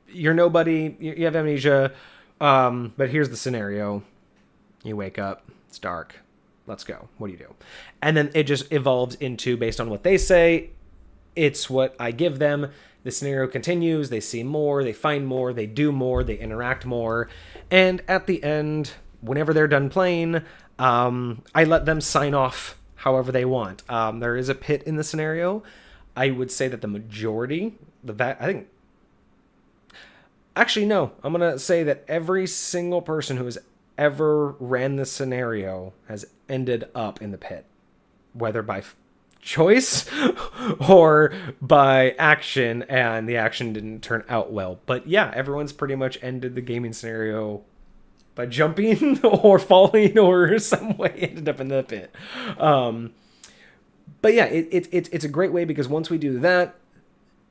you're nobody. You have amnesia. But here's the scenario. You wake up. It's dark. Let's go. What do you do? And then it just evolves into, based on what they say, it's what I give them. The scenario continues. They see more. They find more. They do more. They interact more. And at the end, whenever they're done playing, I let them sign off however they want. There is a pit in the scenario. I would say that the majority, I think, actually, no, I'm going to say that every single person who has ever ran this scenario has ended up in the pit, whether by choice or by action, and the action didn't turn out well. But yeah, everyone's pretty much ended the gaming scenario by jumping or falling or some way ended up in the pit. But yeah, it's a great way, because once we do that,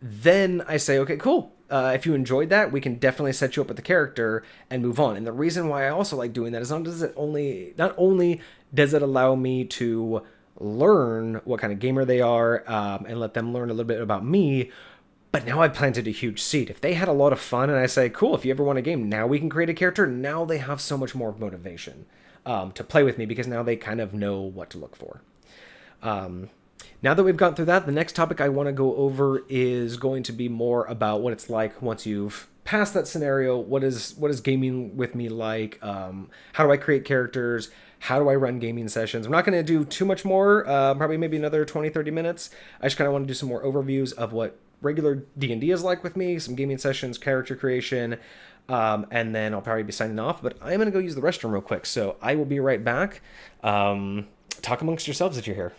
then I say, okay, cool. If you enjoyed that, we can definitely set you up with the character and move on. And the reason why I also like doing that is not only does it allow me to learn what kind of gamer they are, and let them learn a little bit about me, but now I planted a huge seed. If they had a lot of fun and I say, cool, if you ever want a game, now we can create a character, now they have so much more motivation to play with me, because now they kind of know what to look for. Now that we've gone through that, the next topic I want to go over is going to be more about what it's like once you've passed that scenario. What is gaming with me like? How do I create characters? How do I run gaming sessions? I'm not going to do too much more, probably maybe another 20-30 minutes. I just kind of want to do some more overviews of what regular D&D is like with me, some gaming sessions, character creation, and then I'll probably be signing off. But I'm going to go use the restroom real quick, so I will be right back. Talk amongst yourselves if you're here.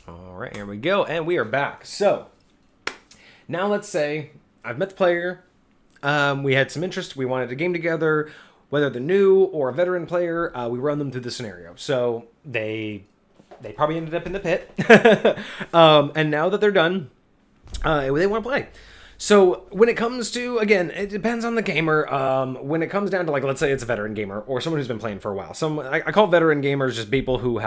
All right, here we go, and we are back. So now let's say I've met the player. We had some interest. We wanted a game together. Whether they're new or a veteran player, we run them through the scenario. So they probably ended up in the pit. And now that they're done, they want to play. So when it comes to, again, it depends on the gamer. When it comes down to, like, let's say it's a veteran gamer or someone who's been playing for a while. I call veteran gamers just people who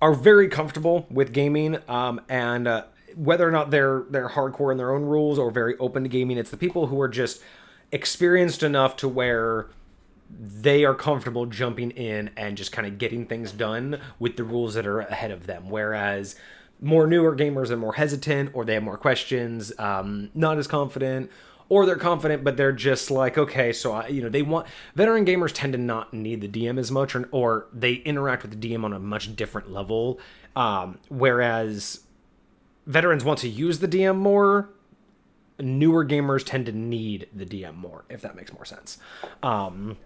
are very comfortable with gaming, and whether or not they're hardcore in their own rules or very open to gaming, it's the people who are just experienced enough to where they are comfortable jumping in and just kind of getting things done with the rules that are ahead of them. Whereas more newer gamers are more hesitant, or they have more questions, not as confident, or they're confident, but they're just like, okay, so they want, veteran gamers tend to not need the DM as much, or they interact with the DM on a much different level. Whereas veterans want to use the DM more, newer gamers tend to need the DM more, if that makes more sense. And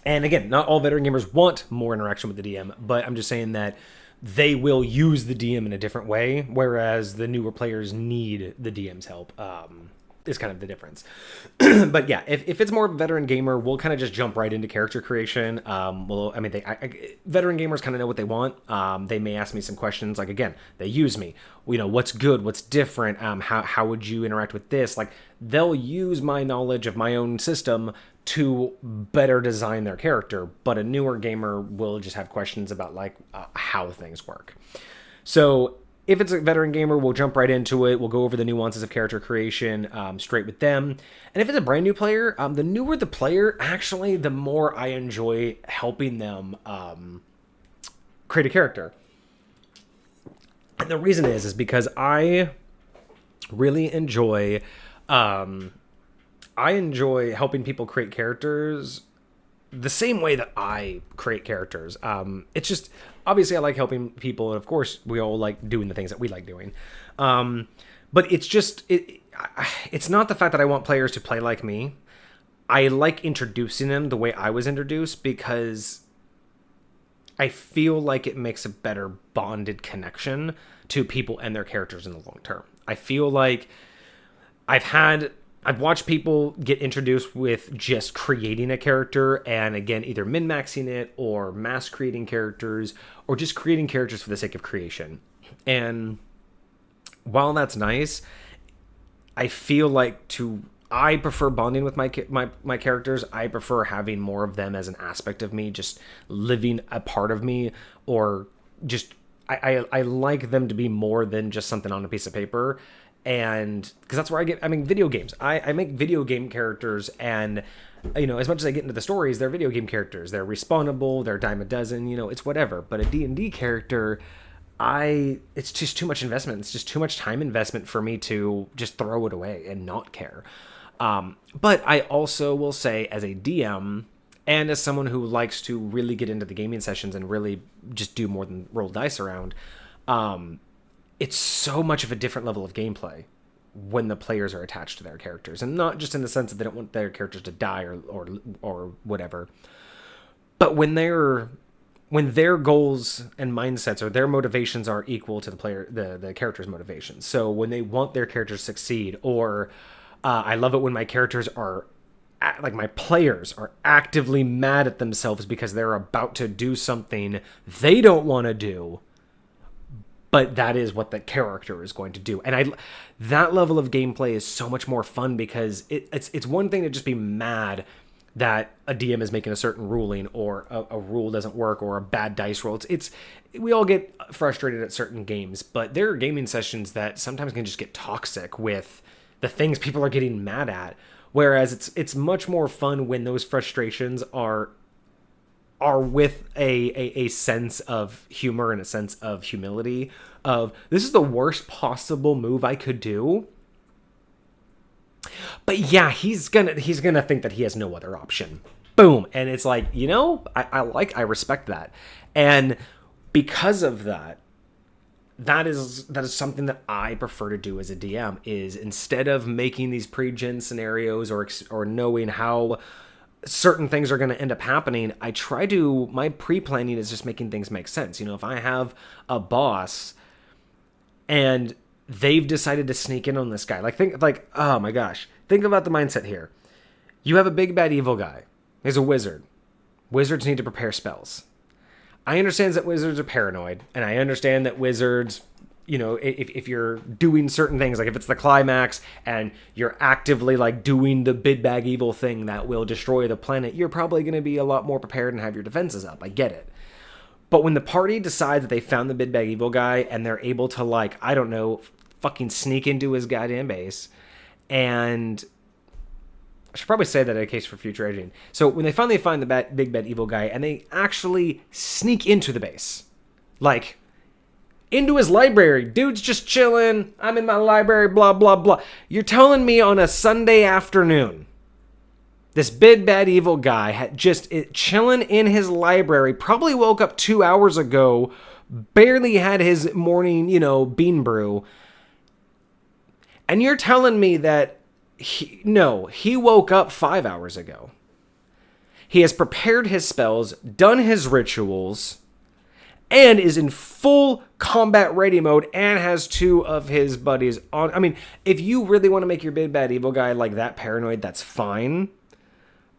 again, not all veteran gamers want more interaction with the DM, but I'm just saying that they will use the DM in a different way, whereas the newer players need the DM's help. Is kind of the difference. But yeah, if it's more of a veteran gamer, we'll kind of just jump right into character creation. Veteran gamers kind of know what they want. They may ask me some questions, like, again, they use me. What's good, what's different, how would you interact with this? Like, they'll use my knowledge of my own system to better design their character, but a newer gamer will just have questions about how things work. So if it's a veteran gamer, we'll jump right into it. We'll go over the nuances of character creation straight with them. And if it's a brand new player, the newer the player, actually, the more I enjoy helping them create a character. And the reason is because I really enjoy helping people create characters the same way that I create characters. It's just, obviously I like helping people, and of course we all like doing the things that we like doing. But it's just, it's not the fact that I want players to play like me. I like introducing them the way I was introduced, because I feel like it makes a better bonded connection to people and their characters in the long term. I feel like I've watched people get introduced with just creating a character, and again, either min-maxing it or mass creating characters, or just creating characters for the sake of creation. And while that's nice, I feel like I prefer bonding with my characters. I prefer having more of them as an aspect of me, just living a part of me, or just I like them to be more than just something on a piece of paper. And because that's where I make video games. I make video game characters, and as much as I get into the stories, they're video game characters. They're respawnable, they're a dime a dozen, it's whatever. But a D&D character, it's just too much investment. It's just too much time investment for me to just throw it away and not care. But I also will say, as a DM and as someone who likes to really get into the gaming sessions and really just do more than roll dice around, it's so much of a different level of gameplay when the players are attached to their characters, and not just in the sense that they don't want their characters to die or whatever, but when their goals and mindsets or their motivations are equal to the character's motivations. So when they want their characters to succeed, or I love it when my characters are my players are actively mad at themselves because they're about to do something they don't want to do, but that is what the character is going to do. And that level of gameplay is so much more fun, because it's one thing to just be mad that a DM is making a certain ruling, or a rule doesn't work, or a bad dice roll. We all get frustrated at certain games, but there are gaming sessions that sometimes can just get toxic with the things people are getting mad at. Whereas it's much more fun when those frustrations are with a sense of humor and a sense of humility, of this is the worst possible move I could do, but yeah, he's gonna think that he has no other option. Boom. And it's like, I respect that. And because of that is something that I prefer to do as a DM, is instead of making these pre-gen scenarios or knowing how certain things are going to end up happening, my pre-planning is just making things make sense. If I have a boss and they've decided to sneak in on this guy, oh my gosh, think about the mindset here. You have a big bad evil guy. He's a wizard. Wizards need to prepare spells. I understand that wizards are paranoid, and I understand that wizards, if you're doing certain things, like if it's the climax and you're actively doing the big bag evil thing that will destroy the planet, you're probably going to be a lot more prepared and have your defenses up. I get it. But when the party decides that they found the big bag evil guy and they're able to fucking sneak into his goddamn base. And I should probably say that in case for future editing. So when they finally find the big bad evil guy, and they actually sneak into the base, like into his library, dude's just chilling. I'm in my library, blah blah blah. You're telling me on a Sunday afternoon, this big bad evil guy had just chilling in his library, probably woke up 2 hours ago, barely had his morning, bean brew, and you're telling me that he woke up 5 hours ago. He has prepared his spells, done his rituals, and is in full combat ready mode and has 2 of his buddies on. I mean, if you really want to make your big bad evil guy like that paranoid, that's fine.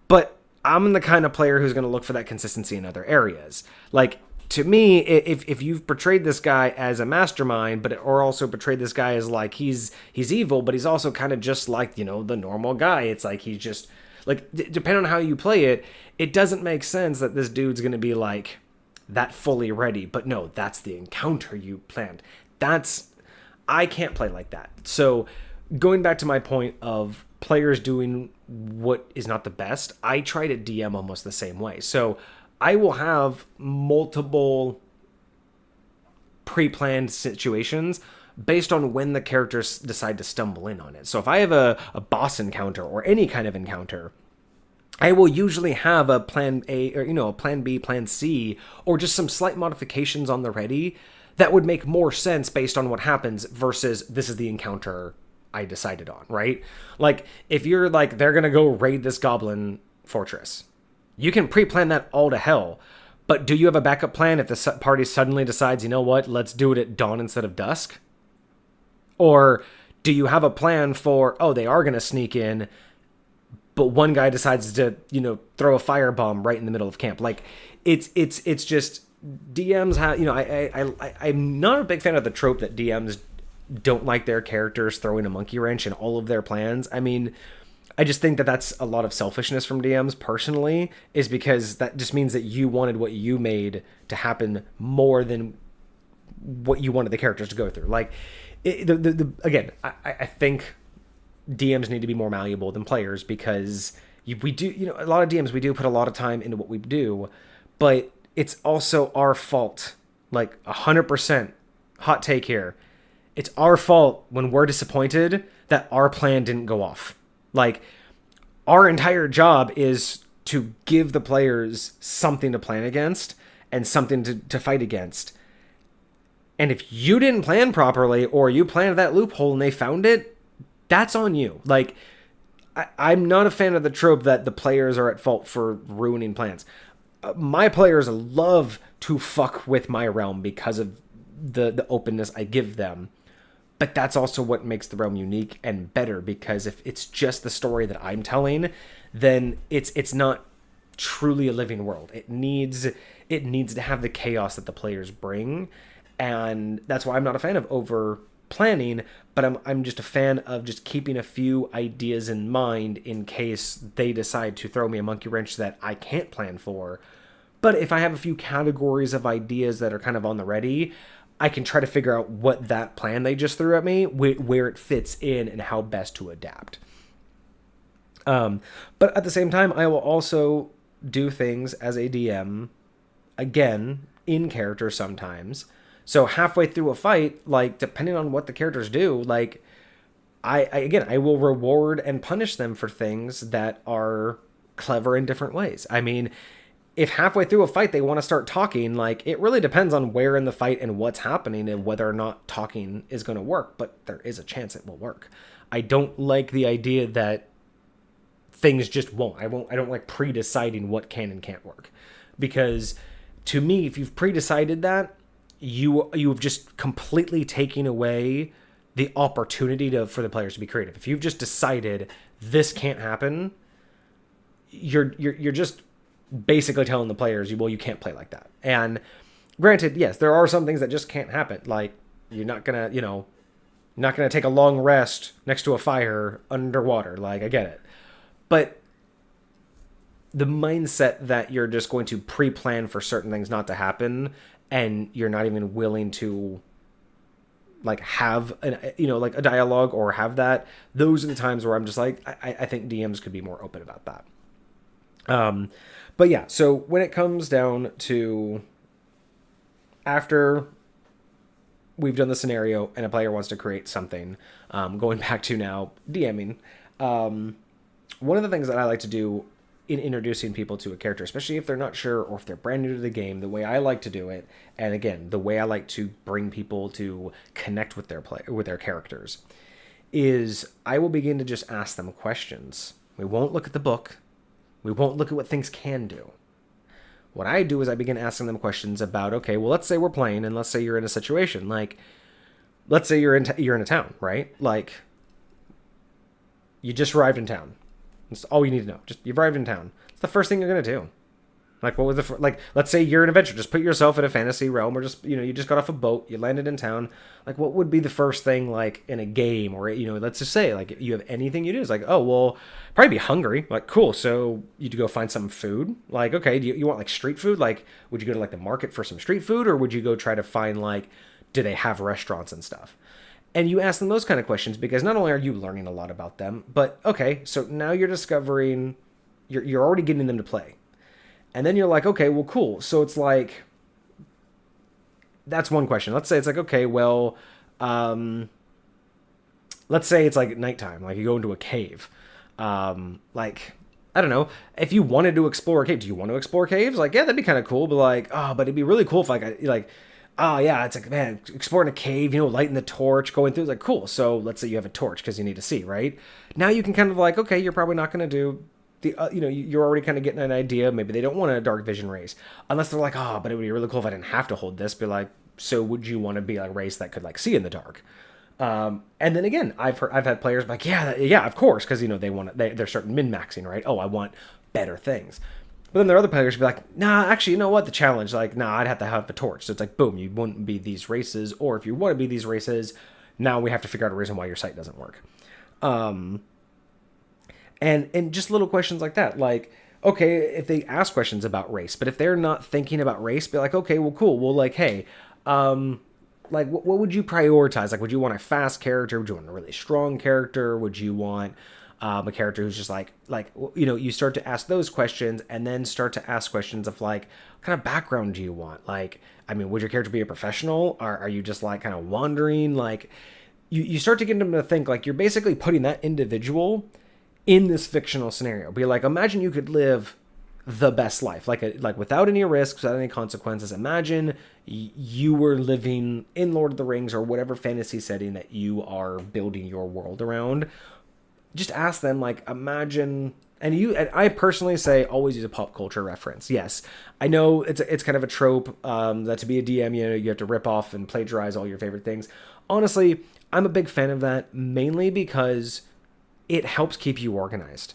But I'm the kind of player who's going to look for that consistency in other areas. Like, to me, if you've portrayed this guy as a mastermind, or also portrayed this guy as like he's evil, but he's also kind of just like, the normal guy. It's like he's just like, depending on how you play it, it doesn't make sense that this dude's going to be like that fully ready. But no, that's the encounter you planned. I can't play like that. So going back to my point of players doing what is not the best, I try to DM almost the same way. So I will have multiple pre-planned situations based on when the characters decide to stumble in on it. So if I have a boss encounter or any kind of encounter, I will usually have a plan A, or a plan B, plan C, or just some slight modifications on the ready that would make more sense based on what happens versus this is the encounter I decided on, right? Like, if you're like, they're gonna go raid this goblin fortress, you can pre-plan that all to hell, but do you have a backup plan if the party suddenly decides, let's do it at dawn instead of dusk? Or do you have a plan for, they are gonna sneak in, but one guy decides to, throw a firebomb right in the middle of camp? Like, it's just DMs have, I'm not a big fan of the trope that DMs don't like their characters throwing a monkey wrench in all of their plans. I mean, I just think that that's a lot of selfishness from DMs personally, is because that just means that you wanted what you made to happen more than what you wanted the characters to go through. Like, again, I think DMs need to be more malleable than players, because we do, a lot of DMs, we do put a lot of time into what we do, but it's also our fault. Like 100% hot take here. It's our fault when we're disappointed that our plan didn't go off. Like, our entire job is to give the players something to plan against and something to fight against. And if you didn't plan properly, or you planned that loophole and they found it, that's on you. Like, I'm not a fan of the trope that the players are at fault for ruining plans. My players love to fuck with my realm because of the openness I give them. But that's also what makes the realm unique and better, because if it's just the story that I'm telling, then it's not truly a living world. It needs to have the chaos that the players bring, and that's why I'm not a fan of over planning, but I'm just a fan of just keeping a few ideas in mind in case they decide to throw me a monkey wrench that I can't plan for. But if I have a few categories of ideas that are kind of on the ready, I can try to figure out what that plan they just threw at me, where it fits in and how best to adapt. But at the same time, I will also do things as a DM, again, in character sometimes. So halfway through a fight, like, depending on what the characters do, like, I will reward and punish them for things that are clever in different ways. I mean, if halfway through a fight they want to start talking, like, it really depends on where in the fight and what's happening and whether or not talking is going to work, but there is a chance it will work. I don't like the idea that things just won't. I don't like pre-deciding what can and can't work, because to me, if you've pre-decided that, you've just completely taken away the opportunity for the players to be creative. If you've just decided this can't happen, you're just basically telling the players, well, you can't play like that. And granted, yes, there are some things that just can't happen. Like, you're not gonna take a long rest next to a fire underwater. Like, I get it. But the mindset that you're just going to pre-plan for certain things not to happen, and you're not even willing to like have like a dialogue or have that, those are the times where I'm just like, I think DMs could be more open about that. But yeah, so when it comes down to after we've done the scenario and a player wants to create something, going back to now DMing, one of the things that I like to do in introducing people to a character, especially if they're not sure or if they're brand new to the game, the way I like to do it, and again, the way I like to bring people to connect with their characters, is I will begin to just ask them questions. We won't look at the book. We won't look at what things can do. What I do is I begin asking them questions about, okay, well, let's say we're playing, and let's say you're in a situation, like, let's say you're in a town, right? Like, you just arrived in town. That's all you need to know. Just you've arrived in town. It's the first thing you're gonna do. Like, what was like? Let's say you're an adventurer. Just put yourself in a fantasy realm, or just you just got off a boat. You landed in town. Like, what would be the first thing like in a game, or let's just say like you have anything you do? It's like, oh well, probably be hungry. Like, cool. So you'd go find some food. Like, okay, do you want like street food? Like, would you go to like the market for some street food, or would you go try to find like, do they have restaurants and stuff? And you ask them those kind of questions because not only are you learning a lot about them, but okay, so now you're discovering, you're already getting them to play. And then you're like, okay, well, cool. So it's like, that's one question. Let's say it's like, okay, well, let's say it's like nighttime, like you go into a cave. Like, I don't know, if you wanted to explore a cave, do you want to explore caves? Like, yeah, that'd be kind of cool, but like, but it'd be really cool if oh yeah, it's like, man, exploring a cave, lighting the torch, going through, it's like, cool. So let's say you have a torch because you need to see, right? Now you can kind of like, okay, you're probably not going to do the, you're already kind of getting an idea. Maybe they don't want a dark vision race unless they're like, but it would be really cool if I didn't have to hold this. Be like, so would you want to be a race that could like see in the dark? And then again, I've had players be like, yeah, of course. Cause they're starting min-maxing, right? Oh, I want better things. But then there are other players who be like, nah, actually, you know what? The challenge, like, nah, I'd have to have a torch. So it's like, boom, you wouldn't be these races. Or if you want to be these races, now we have to figure out a reason why your site doesn't work. And just little questions like that. Like, okay, if they ask questions about race, but if they're not thinking about race, be like, okay, well, cool. Well, like, hey, like, what would you prioritize? Like, would you want a fast character? Would you want a really strong character? Would you want a character who's just like you start to ask those questions and then start to ask questions of like, what kind of background do you want? Like, I mean, would your character be a professional? Or are you just like kind of wandering? Like, you start to get them to think like you're basically putting that individual in this fictional scenario. Be like, imagine you could live the best life, like without any risks, without any consequences. Imagine you were living in Lord of the Rings or whatever fantasy setting that you are building your world around. Just ask them, like, imagine, and I personally say always use a pop culture reference. Yes, I know it's kind of a trope that to be a DM, you have to rip off and plagiarize all your favorite things. Honestly, I'm a big fan of that, mainly because it helps keep you organized.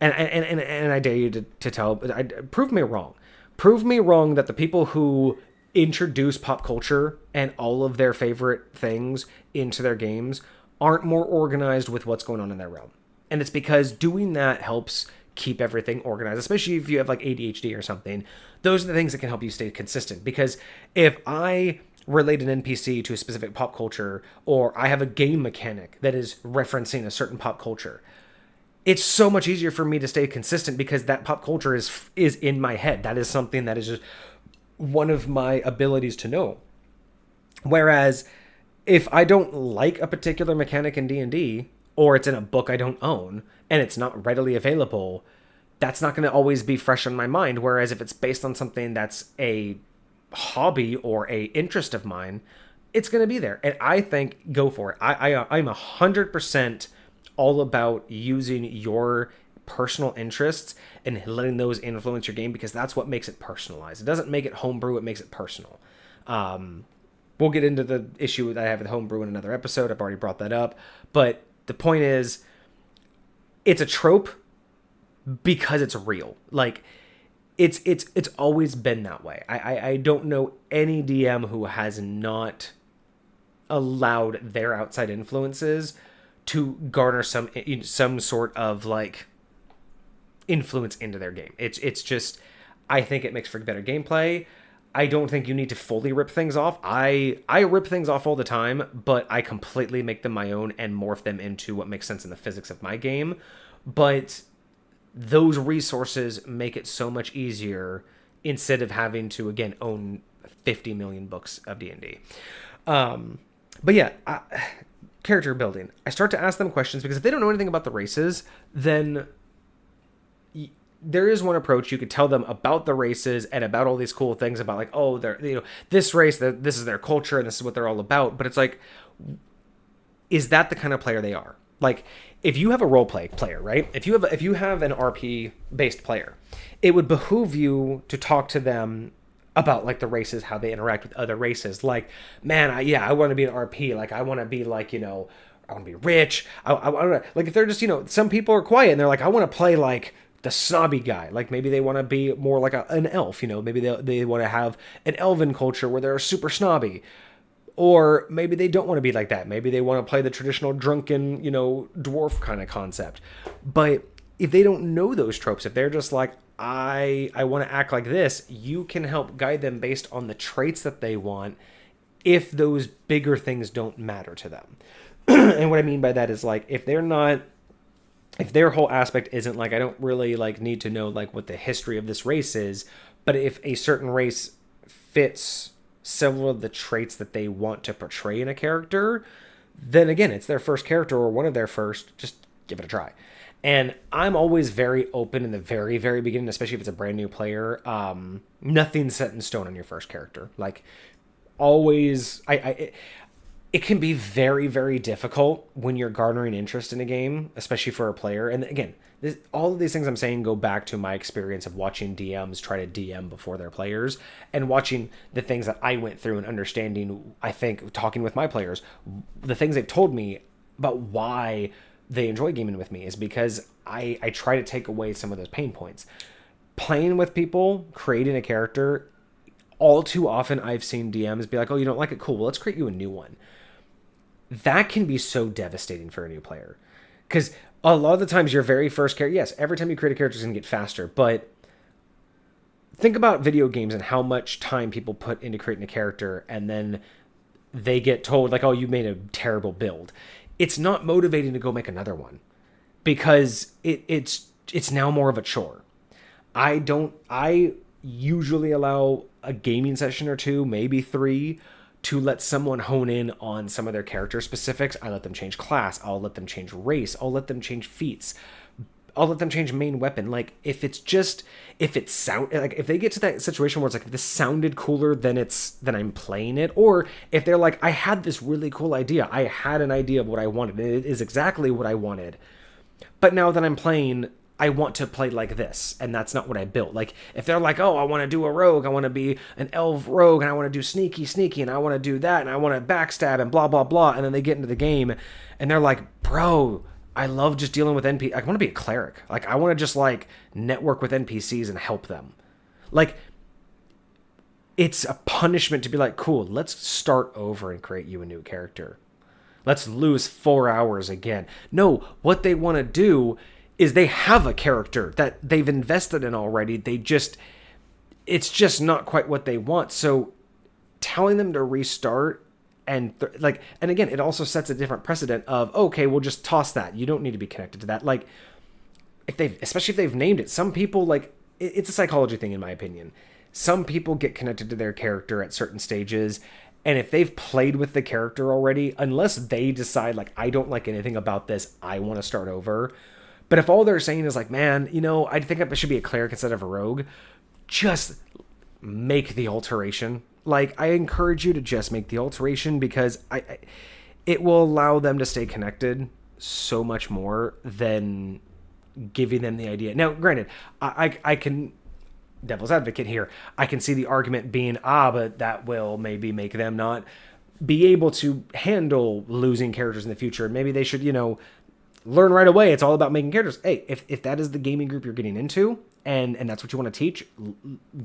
And I dare you to prove me wrong. Prove me wrong that the people who introduce pop culture and all of their favorite things into their games aren't more organized with what's going on in their realm. And it's because doing that helps keep everything organized, especially if you have like ADHD or something. Those are the things that can help you stay consistent. Because if I relate an NPC to a specific pop culture, or I have a game mechanic that is referencing a certain pop culture, it's so much easier for me to stay consistent because that pop culture is in my head. That is something that is just one of my abilities to know. Whereas if I don't like a particular mechanic in D&D, or it's in a book I don't own, and it's not readily available, that's not going to always be fresh on my mind. Whereas if it's based on something that's a hobby or a interest of mine, it's going to be there. And I think go for it. I'm 100% all about using your personal interests and letting those influence your game, because that's what makes it personalized. It doesn't make it homebrew, it makes it personal. We'll get into the issue that I have with homebrew in another episode. I've already brought that up. But the point is, it's a trope because it's real. Like, it's always been that way. I don't know any DM who has not allowed their outside influences to garner some sort of like influence into their game. It's just, I think it makes for better gameplay. I don't think you need to fully rip things off. I rip things off all the time, but I completely make them my own and morph them into what makes sense in the physics of my game. But those resources make it so much easier instead of having to, again, own 50 million books of D&D. But yeah, character building. I start to ask them questions because if they don't know anything about the races, then there is one approach. You could tell them about the races and about all these cool things about like, oh, they're, this race, this is their culture and this is what they're all about. But it's like, is that the kind of player they are? Like, if you have a role play player, right? If you have an RP based player, it would behoove you to talk to them about like the races, how they interact with other races. Like, man, I want to be an RP. Like, I want to be like, I want to be rich. I want to, like, if they're just, some people are quiet and they're like, I want to play like the snobby guy. Like, maybe they want to be more like an elf, maybe they want to have an elven culture where they're super snobby. Or maybe they don't want to be like that. Maybe they want to play the traditional drunken, dwarf kind of concept. But if they don't know those tropes, if they're just like, I want to act like this, you can help guide them based on the traits that they want if those bigger things don't matter to them. And what I mean by that is like, if their whole aspect isn't like, I don't really like need to know like what the history of this race is, but if a certain race fits several of the traits that they want to portray in a character, then again, it's their first character or one of their first, just give it a try. And I'm always very open in the very, very beginning, especially if it's a brand new player. Nothing's set in stone on your first character. Like, always, it can be very, very difficult when you're garnering interest in a game, especially for a player. And again, all of these things I'm saying go back to my experience of watching DMs try to DM before their players and watching the things that I went through and understanding, I think, talking with my players, the things they've told me about why they enjoy gaming with me is because I try to take away some of those pain points. Playing with people, creating a character, all too often I've seen DMs be like, oh, you don't like it? Cool, well, let's create you a new one. That can be so devastating for a new player. Because a lot of the times your very first character, yes, every time you create a character is going to get faster, but think about video games and how much time people put into creating a character and then they get told like, oh, you made a terrible build. It's not motivating to go make another one because it's now more of a chore. I usually allow a gaming session or two, maybe 3, to let someone hone in on some of their character specifics. I let them change class. I'll let them change race. I'll let them change feats. I'll let them change main weapon. Like, if they get to that situation where it's like, this sounded cooler than I'm playing it, or if they're like, I had this really cool idea. I had an idea of what I wanted, and it is exactly what I wanted. But now that I'm playing, I want to play like this, and that's not what I built. Like, if they're like, oh, I want to do a rogue, I want to be an elf rogue, and I want to do sneaky, and I want to do that, and I want to backstab, and blah, blah, blah, and then they get into the game, and they're like, bro, I love just dealing with NPCs. I want to be a cleric. Like, I want to just, like, network with NPCs and help them. Like, it's a punishment to be like, cool, let's start over and create you a new character. Let's lose 4 hours again. No, what they want to do is they have a character that they've invested in already. It's just not quite what they want. So telling them to restart and again, it also sets a different precedent of, okay, we'll just toss that. You don't need to be connected to that. Like, especially if they've named it, some people, like, it's a psychology thing in my opinion. Some people get connected to their character at certain stages, and if they've played with the character already, unless they decide, like, I don't like anything about this, I want to start over. But if all they're saying is like, man, I think I should be a cleric instead of a rogue, just make the alteration. Like, I encourage you to just make the alteration because it will allow them to stay connected so much more than giving them the idea. Now, granted, I can, devil's advocate here, I can see the argument being, but that will maybe make them not be able to handle losing characters in the future. Maybe they should, learn right away. It's all about making characters. Hey, if that is the gaming group you're getting into and that's what you want to teach,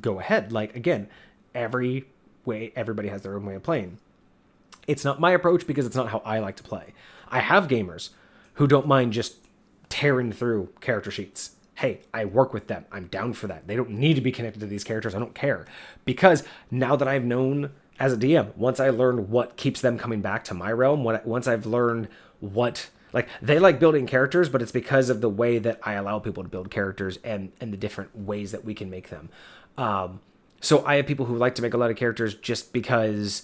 go ahead. Like, again, everybody has their own way of playing. It's not my approach because it's not how I like to play. I have gamers who don't mind just tearing through character sheets Hey, I work with them. I'm down for that. They don't need to be connected to these characters. I don't care. Because now that I've known as a DM, once I learned what keeps them coming back to my realm, once I've learned what, like, they like building characters, but it's because of the way that I allow people to build characters and the different ways that we can make them. So I have people who like to make a lot of characters just because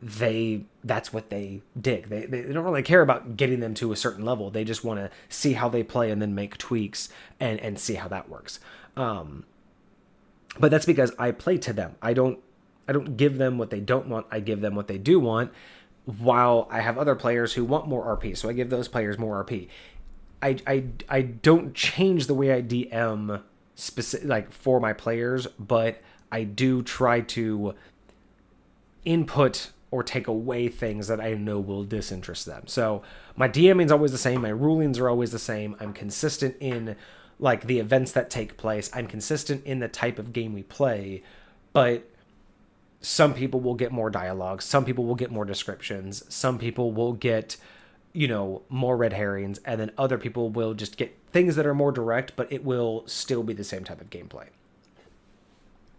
that's what they dig. They don't really care about getting them to a certain level. They just want to see how they play and then make tweaks and see how that works. But that's because I play to them. I don't give them what they don't want. I give them what they do want, while I have other players who want more RP. So I give those players more RP. I don't change the way I DM like for my players, but I do try to input or take away things that I know will disinterest them. So my DMing is always the same. My rulings are always the same. I'm consistent in like the events that take place. I'm consistent in the type of game we play, but some people will get more dialogue. Some people will get more descriptions. Some people will get, more red herrings. And then other people will just get things that are more direct, but it will still be the same type of gameplay.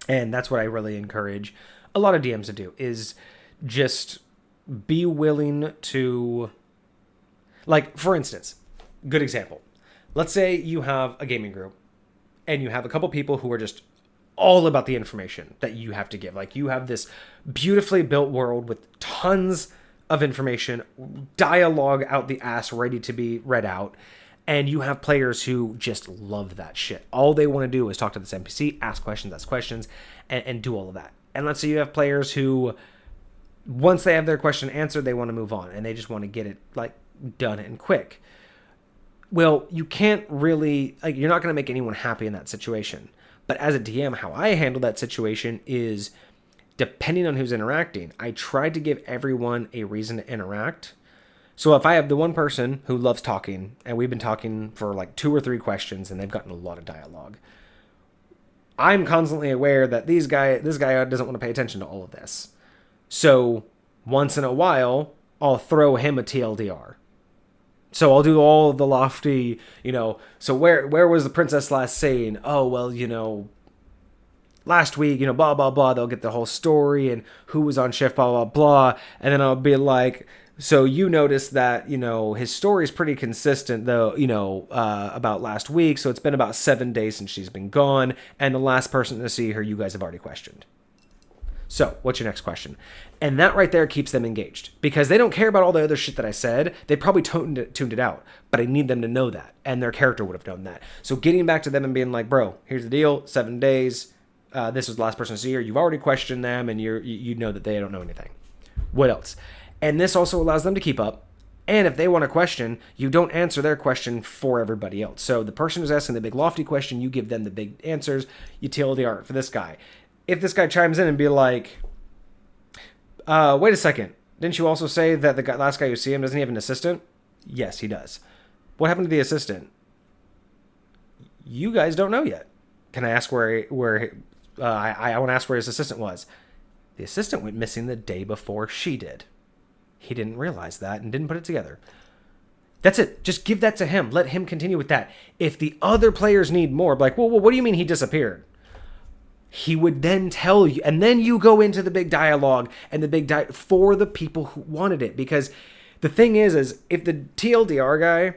And that's what I really encourage a lot of DMs to do, is just be willing to, like, for instance, good example. Let's say you have a gaming group and you have a couple people who are just all about the information that you have to give. Like, you have this beautifully built world with tons of information, dialogue out the ass ready to be read out, and you have players who just love that shit. All they want to do is talk to this NPC, ask questions, and do all of that. And let's say you have players who, once they have their question answered, they want to move on, and they just want to get it, like, done and quick. Well, you can't really, like, you're not going to make anyone happy in that situation. But as a DM, how I handle that situation is, depending on who's interacting, I try to give everyone a reason to interact. So if I have the one person who loves talking, and we've been talking for like 2 or 3 questions, and they've gotten a lot of dialogue, I'm constantly aware that this guy doesn't want to pay attention to all of this. So once in a while, I'll throw him a TLDR. So I'll do all the lofty, so where was the princess last seen? Oh, well, last week, blah, blah, blah. They'll get the whole story and who was on shift, blah, blah, blah. And then I'll be like, so you notice that, his story is pretty consistent, though, about last week. So it's been about 7 days since she's been gone. And the last person to see her, you guys have already questioned. So what's your next question? And that right there keeps them engaged, because they don't care about all the other shit that I said. They probably tuned it out, but I need them to know that. And their character would have known that. So getting back to them and being like, bro, here's the deal. 7 days. This was the last person to see her. You've already questioned them, and you know that they don't know anything. What else? And this also allows them to keep up. And if they want a question, you don't answer their question for everybody else. So the person who's asking the big lofty question, you give them the big answers. You TLDR for this guy. If this guy chimes in and be like, wait a second, didn't you also say that the last guy you see him, doesn't he have an assistant? Yes, he does. What happened to the assistant? You guys don't know yet. Can I ask where I want to ask where his assistant was? The assistant went missing the day before she did. He didn't realize that and didn't put it together. That's it. Just give that to him. Let him continue with that. If the other players need more, like, well, what do you mean he disappeared? He would then tell you, and then you go into the big dialogue and the big for the people who wanted it. Because the thing is if the TLDR guy,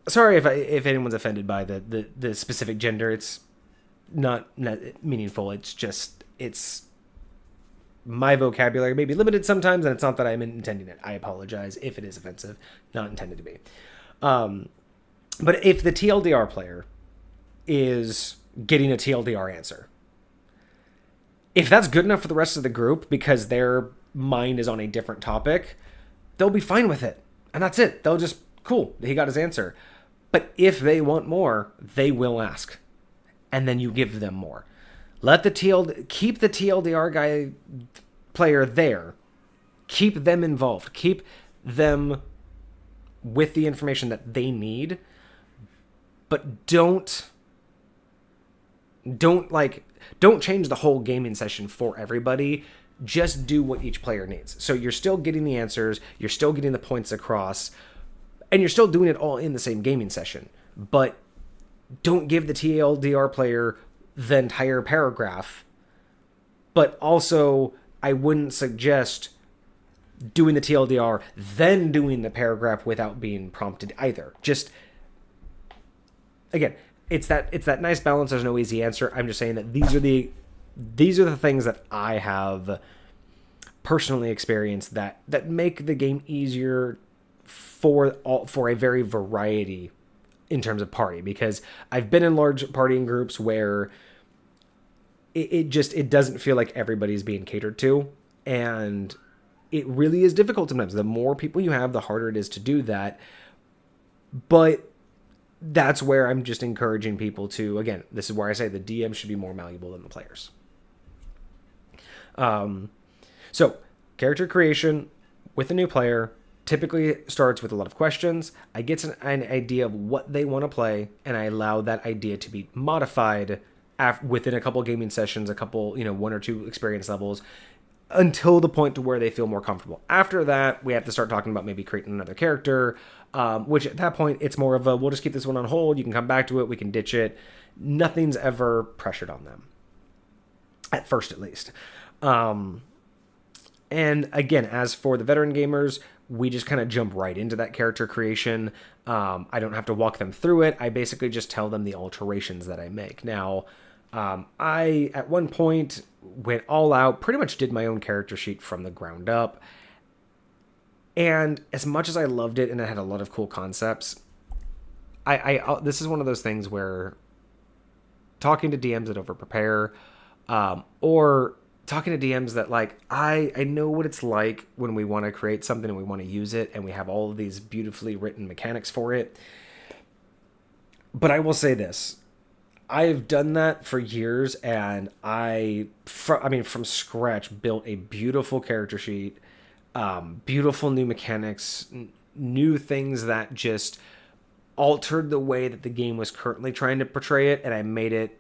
sorry if anyone's offended by the specific gender, it's not meaningful. It's my vocabulary may be limited sometimes, and it's not that I'm intending it. I apologize if it is offensive. Not intended to be. But if the TLDR player is getting a TLDR answer, if that's good enough for the rest of the group because their mind is on a different topic, they'll be fine with it. And that's it. They'll just, cool, he got his answer. But if they want more, they will ask. And then you give them more. Keep the TLDR guy player there. Keep them involved. Keep them with the information that they need. But don't change the whole gaming session for everybody. Just do what each player needs. So you're still getting the answers, you're still getting the points across, and you're still doing it all in the same gaming session. But don't give the TLDR player the entire paragraph, but also I wouldn't suggest doing the TLDR, then doing the paragraph without being prompted either. Just, again, it's that nice balance. There's no easy answer. I'm just saying that these are the things that I have personally experienced that make the game easier for a very variety in terms of party, because I've been in large partying groups where it doesn't feel like everybody's being catered to, and it really is difficult sometimes. The more people you have, the harder it is to do that. But that's where I'm just encouraging people to, again, this is where I say the DM should be more malleable than the players. So character creation with a new player typically starts with a lot of questions. I get an idea of what they want to play, and I allow that idea to be modified within a couple gaming sessions, a couple, 1 or 2 experience levels, until the point to where they feel more comfortable. After that, we have to start talking about maybe creating another character, which at that point, it's more of a, we'll just keep this one on hold. You can come back to it. We can ditch it. Nothing's ever pressured on them. At first, at least. And again, as for the veteran gamers, we just kind of jump right into that character creation. I don't have to walk them through it. I basically just tell them the alterations that I make. Now, I, at one point, went all out, pretty much did my own character sheet from the ground up. And as much as I loved it and it had a lot of cool concepts, this is one of those things where talking to DMs that over-prepare, or talking to DMs that, like, I know what it's like when we want to create something and we want to use it and we have all of these beautifully written mechanics for it. But I will say this. I've done that for years, and from scratch, built a beautiful character sheet, beautiful new mechanics, new things that just altered the way that the game was currently trying to portray it, and I made it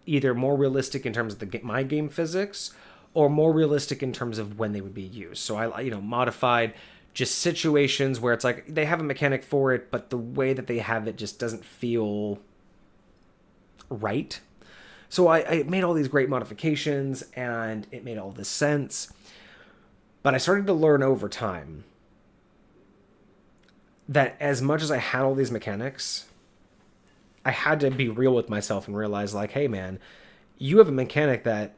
either more realistic in terms of my game physics, or more realistic in terms of when they would be used. So I, modified just situations where it's like they have a mechanic for it, but the way that they have it just doesn't feel right. So I made all these great modifications, and it made all this sense. But I started to learn over time that as much as I had all these mechanics, I had to be real with myself and realize, like, hey man, you have a mechanic that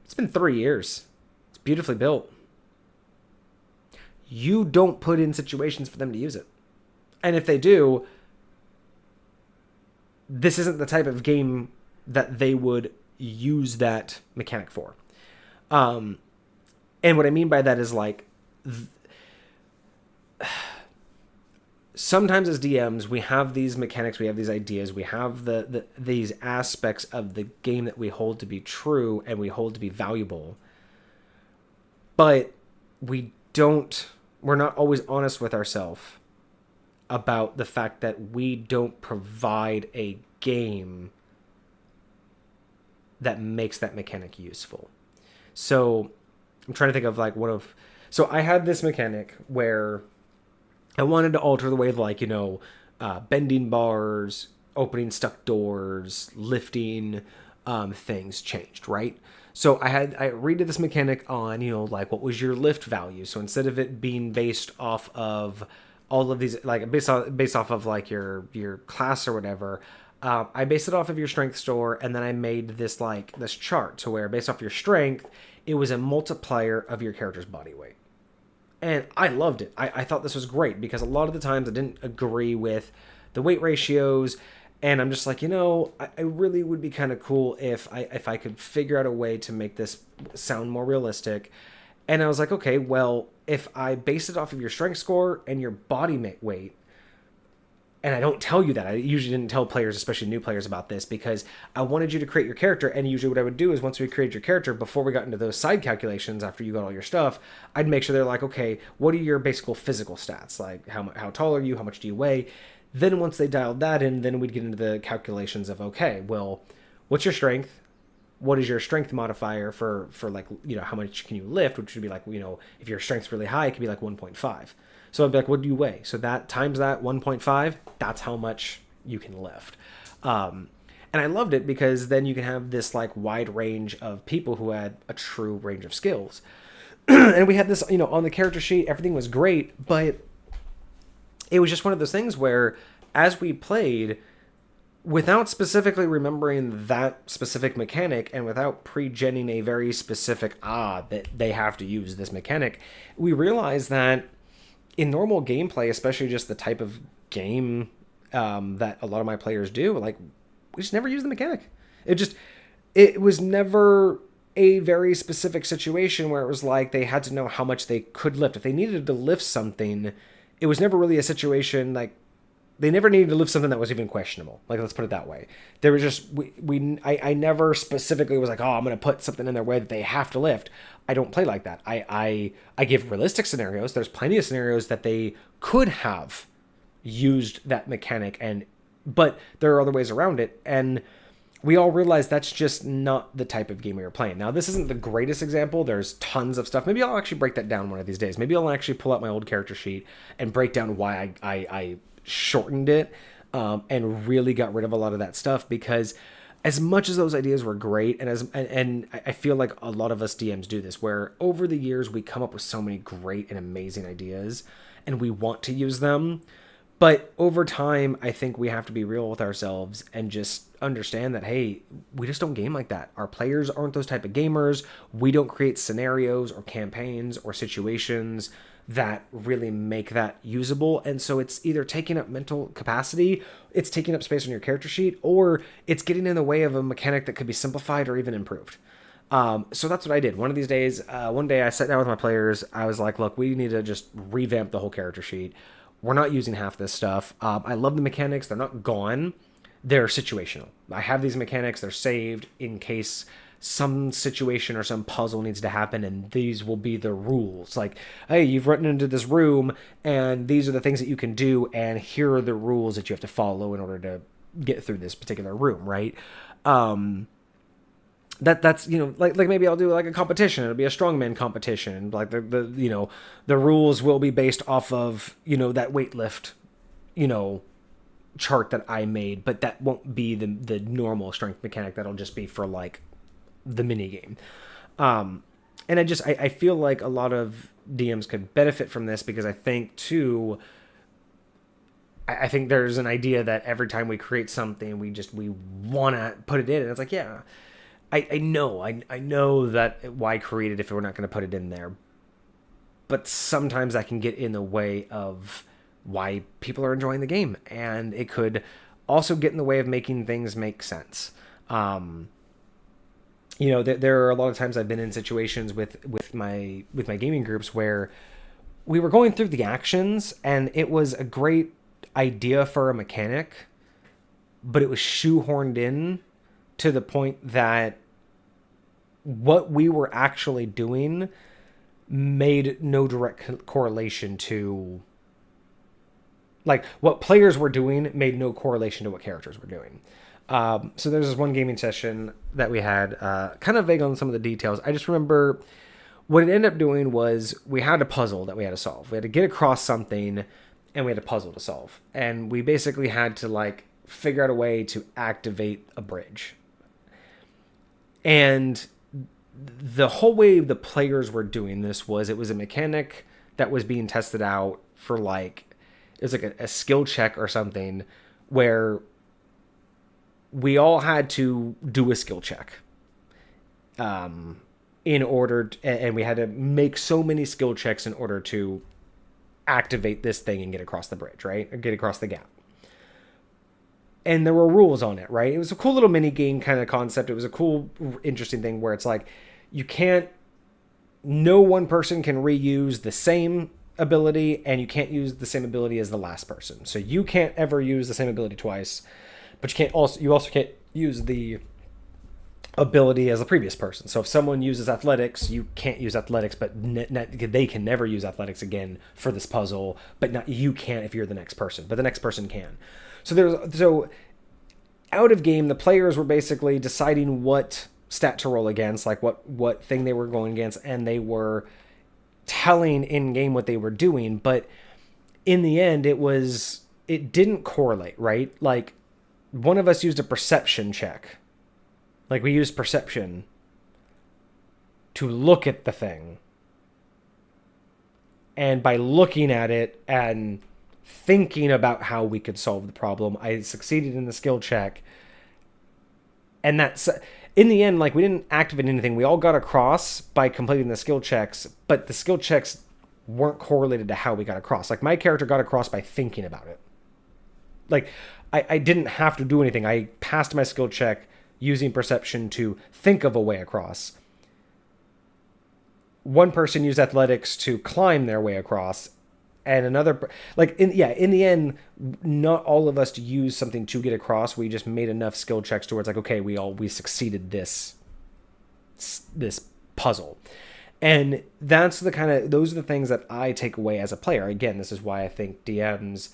it's been 3 years. It's beautifully built. You don't put in situations for them to use it. And if they do, this isn't the type of game that they would use that mechanic for. And what I mean by that is, like, sometimes as DMs, we have these mechanics, we have these ideas, we have these aspects of the game that we hold to be true and we hold to be valuable. But we're not always honest with ourselves about the fact that we don't provide a game that makes that mechanic useful. So I'm trying to think of, like, so I had this mechanic where I wanted to alter the way of, like, bending bars, opening stuck doors, lifting things changed, right? So I redid this mechanic on, like, what was your lift value? So instead of it being based off of all of these, like, based off of, like, your class or whatever, I based it off of your strength score, and then I made this chart to where, based off your strength, it was a multiplier of your character's body weight. And I loved it. I thought this was great, because a lot of the times I didn't agree with the weight ratios, and I'm just like, I really would be kind of cool if I could figure out a way to make this sound more realistic. And I was like, okay, well, if I base it off of your strength score and your body weight, and I don't tell you that. I usually didn't tell players, especially new players, about this, because I wanted you to create your character. And usually what I would do is, once we created your character, before we got into those side calculations, after you got all your stuff, I'd make sure they're like, okay, what are your basic physical stats? Like, how tall are you? How much do you weigh? Then once they dialed that in, then we'd get into the calculations of, okay, well, what's your strength? What is your strength modifier for like, how much can you lift? Which would be like, if your strength's really high, it could be like 1.5. So I'd be like, what do you weigh? So that times that 1.5, that's how much you can lift. And I loved it because then you can have this like wide range of people who had a true range of skills. And we had this, on the character sheet, everything was great, but it was just one of those things where as we played, without specifically remembering that specific mechanic and without pre-genning a very specific, that they have to use this mechanic, we realized that in normal gameplay, especially just the type of game that a lot of my players do, like, we just never use the mechanic. It was never a very specific situation where it was like they had to know how much they could lift. If they needed to lift something, it was never really a situation like they never needed to lift something that was even questionable. Like, let's put it that way. There was just, I never specifically was like, oh, I'm going to put something in their way that they have to lift. I don't play like that. I give realistic scenarios. There's plenty of scenarios that they could have used that mechanic, but there are other ways around it. And we all realize that's just not the type of game we were playing. Now, this isn't the greatest example. There's tons of stuff. Maybe I'll actually break that down one of these days. Maybe I'll actually pull out my old character sheet and break down why I shortened it and really got rid of a lot of that stuff, because as much as those ideas were great, and I feel like a lot of us DMs do this, where over the years we come up with so many great and amazing ideas and we want to use them, but over time I think we have to be real with ourselves and just understand that, hey, we just don't game like that. Our players aren't those type of gamers. We don't create scenarios or campaigns or situations that really make that usable. And so it's either taking up mental capacity, it's taking up space on your character sheet, or it's getting in the way of a mechanic that could be simplified or even improved. So that's what I did. One of these days, one day I sat down with my players. I was like, look, we need to just revamp the whole character sheet. We're not using half this stuff. I love the mechanics. They're not gone. They're situational. I have these mechanics. They're saved in case some situation or some puzzle needs to happen, and these will be the rules. Like, hey, you've run into this room, and these are the things that you can do, and here are the rules that you have to follow in order to get through this particular room, right? That's like maybe I'll do like a competition. It'll be a strongman competition. Like the rules will be based off of that weightlift chart that I made, but that won't be the normal strength mechanic. That'll just be for like the mini game. And I feel like a lot of DMs could benefit from this, because I think too, I think there's an idea that every time we create something, we want to put it in, and it's like, yeah, I know that why create it if we're not going to put it in there, but sometimes that can get in the way of why people are enjoying the game, and it could also get in the way of making things make sense. There are a lot of times I've been in situations with my gaming groups where we were going through the actions, and it was a great idea for a mechanic, but it was shoehorned in to the point that what we were actually doing made no direct correlation to, like, what players were doing made no correlation to what characters were doing. So there's this one gaming session that we had, kind of vague on some of the details. I just remember what it ended up doing was we had a puzzle that we had to solve. We had to get across something, and we had a puzzle to solve. And we basically had to like figure out a way to activate a bridge. And the whole way the players were doing this was, it was a mechanic that was being tested out for like, it was like a skill check or something, where we all had to do a skill check in order and we had to make so many skill checks in order to activate this thing and get across the bridge, right? Or get across the gap. And there were rules on it, right? It was a cool little mini game kind of concept. It was a cool, interesting thing where it's like, no one person can reuse the same ability, and you can't use the same ability as the last person. So you can't ever use the same ability twice, but you also can't use the ability as the previous person. So if someone uses athletics, you can't use athletics, but they can never use athletics again for this puzzle, but you can if you're the next person, but the next person can. So out of game, the players were basically deciding what stat to roll against, like what thing they were going against, and they were telling in game what they were doing. But in the end, it didn't correlate, right? Like, one of us used a perception check. Like, we used perception to look at the thing. And by looking at it and thinking about how we could solve the problem, I succeeded in the skill check. And that's, in the end, like, we didn't activate anything. We all got across by completing the skill checks, but the skill checks weren't correlated to how we got across. Like, my character got across by thinking about it. Like, I didn't have to do anything. I passed my skill check using perception to think of a way across. One person used athletics to climb their way across, and another, like, in the end, not all of us used something to get across. We just made enough skill checks to where it's like, okay, we succeeded this puzzle. And those are the things that I take away as a player. Again, this is why I think DMs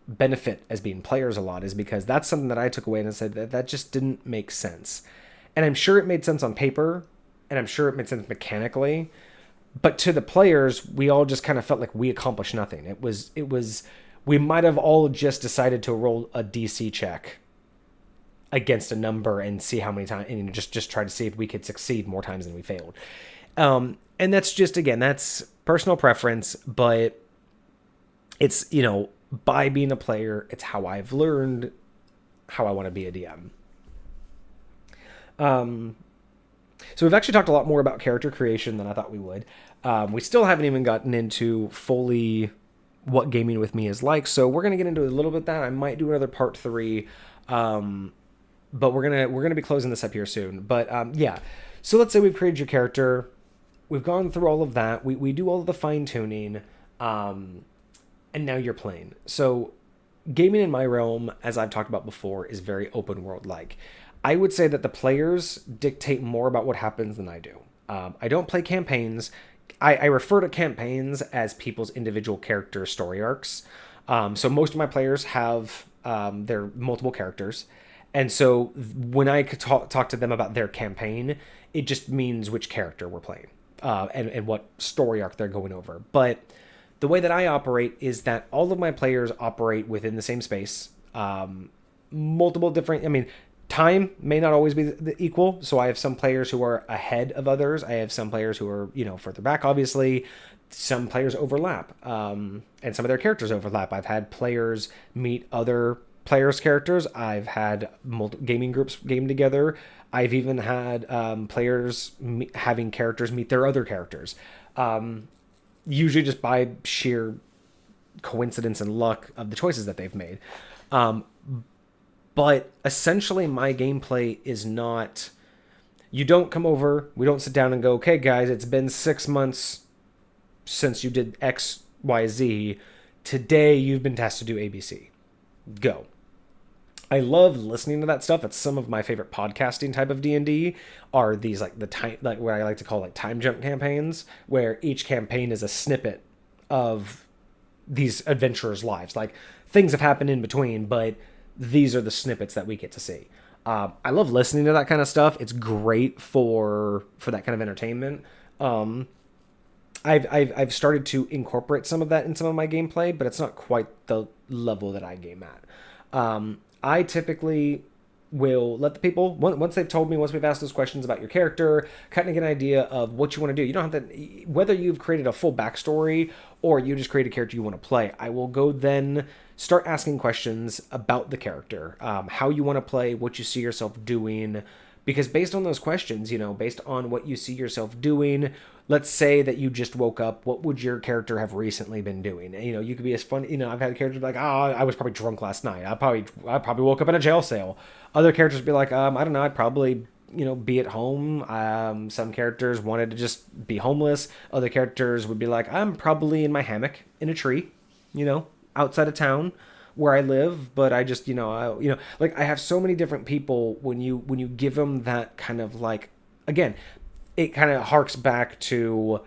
benefit as being players a lot, is because that's something that I took away and I said that just didn't make sense. And I'm sure it made sense on paper, and I'm sure it made sense mechanically, but to the players, we all just kind of felt like we accomplished nothing. It was we might have all just decided to roll a DC check against a number and see how many times, and just try to see if we could succeed more times than we failed. And that's just, again, that's personal preference, but it's, by being a player, it's how I've learned how I want to be a DM. So we've actually talked a lot more about character creation than I thought we would. We still haven't even gotten into fully what gaming with me is like, so we're going to get into a little bit of that. I might do another part 3, but we're gonna be closing this up here soon. But yeah, so let's say we've created your character. We've gone through all of that. We do all of the fine-tuning, and now you're playing. So gaming in my realm, as I've talked about before, is very open world-like. I would say that the players dictate more about what happens than I do. I don't play campaigns. I refer to campaigns as people's individual character story arcs. So most of my players have their multiple characters. And so when I could talk to them about their campaign, it just means which character we're playing, and what story arc they're going over. But the way that I operate is that all of my players operate within the same space. Multiple different, time may not always be the equal. So I have some players who are ahead of others. I have some players who are, further back, obviously. Some players overlap, and some of their characters overlap. I've had players meet other players' characters. I've had gaming groups game together. I've even had players having characters meet their other characters. Usually just by sheer coincidence and luck of the choices that they've made. But essentially my gameplay is not, you don't come over, we don't sit down and go, okay guys, it's been 6 months since you did X, Y, Z. Today you've been tasked to do ABC. Go. I love listening to that stuff. It's some of my favorite podcasting type of D&D are these what I like to call time jump campaigns, where each campaign is a snippet of these adventurers' lives. Like, things have happened in between, but these are the snippets that we get to see. I love listening to that kind of stuff. It's great for that kind of entertainment. I've started to incorporate some of that in some of my gameplay, but it's not quite the level that I game at. I typically will let the people, once they've told me, once we've asked those questions about your character, kind of get an idea of what you want to do. You don't have to, whether you've created a full backstory or you just create a character you want to play, I will go then start asking questions about the character, how you want to play, what you see yourself doing. Because based on those questions, based on what you see yourself doing, let's say that you just woke up, what would your character have recently been doing? You could be as fun, I've had characters like, I was probably drunk last night. I probably woke up in a jail cell. Other characters would be like, I don't know, I'd probably, be at home. Some characters wanted to just be homeless. Other characters would be like, I'm probably in my hammock in a tree, outside of town where I live, but I just, I have so many different people when you give them that kind of again, it kind of harks back to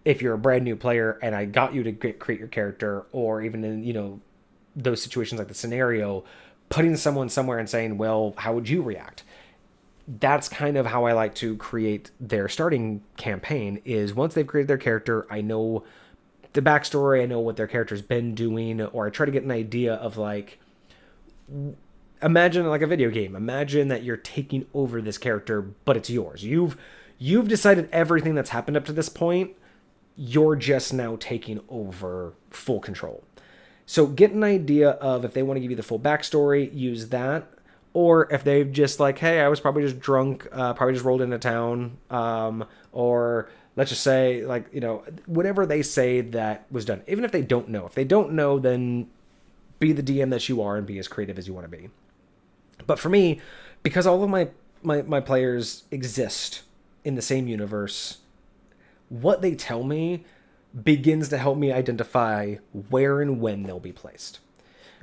if you're a brand new player and I got you to create your character, or even in, those situations like the scenario, putting someone somewhere and saying, well, how would you react? That's kind of how I like to create their starting campaign, is once they've created their character, I know the backstory, I know what their character's been doing, or I try to get an idea of imagine like a video game. Imagine that you're taking over this character, but it's yours. You've decided everything that's happened up to this point. You're just now taking over full control. So get an idea of if they want to give you the full backstory, use that. Or if they've just like, hey, I was probably just drunk, probably just rolled into town. Or let's just say, like, you know, whatever they say that was done. Even if they don't know. If they don't know, then be the DM that you are and be as creative as you want to be. But for me, because all of my players exist in the same universe, what they tell me begins to help me identify where and when they'll be placed.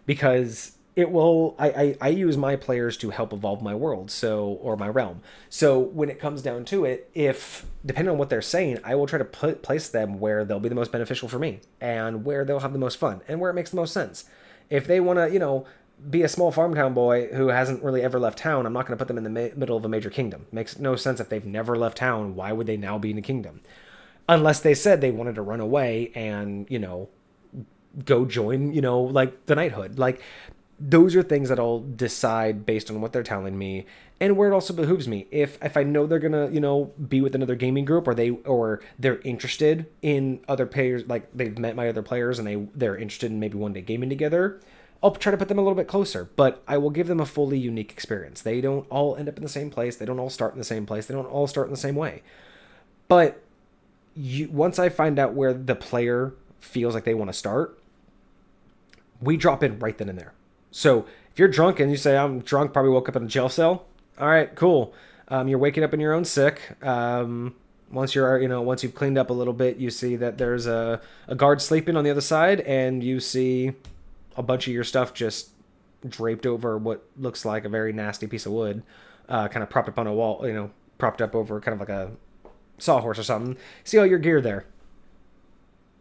Because it will, I use my players to help evolve my world, or my realm. So when it comes down to it, if, depending on what they're saying, I will try to place them where they'll be the most beneficial for me, and where they'll have the most fun, and where it makes the most sense. If they want to, you know, be a small farm town boy who hasn't really ever left town, I'm not going to put them in the middle of a major kingdom. Makes no sense. If they've never left town, why would they now be in a kingdom? Unless they said they wanted to run away and, you know, go join, you know, like the knighthood. Like, those are things that I'll decide based on what they're telling me, and where it also behooves me. If I know they're gonna, you know, be with another gaming group, or they're interested in other players, like they've met my other players and they're interested in maybe one day gaming together, I'll try to put them a little bit closer. But I will give them a fully unique experience. They don't all end up in the same place. They don't all start in the same place. They don't all start in the same way. But once I find out where the player feels like they want to start, we drop in right then and there. So if you're drunk and you say, I'm drunk, probably woke up in a jail cell. All right, cool. You're waking up in your own sick. Once you've cleaned up a little bit, you see that there's a guard sleeping on the other side, and you see a bunch of your stuff just draped over what looks like a very nasty piece of wood, kind of propped up on a wall, you know, propped up over kind of like a sawhorse or something. See all your gear there.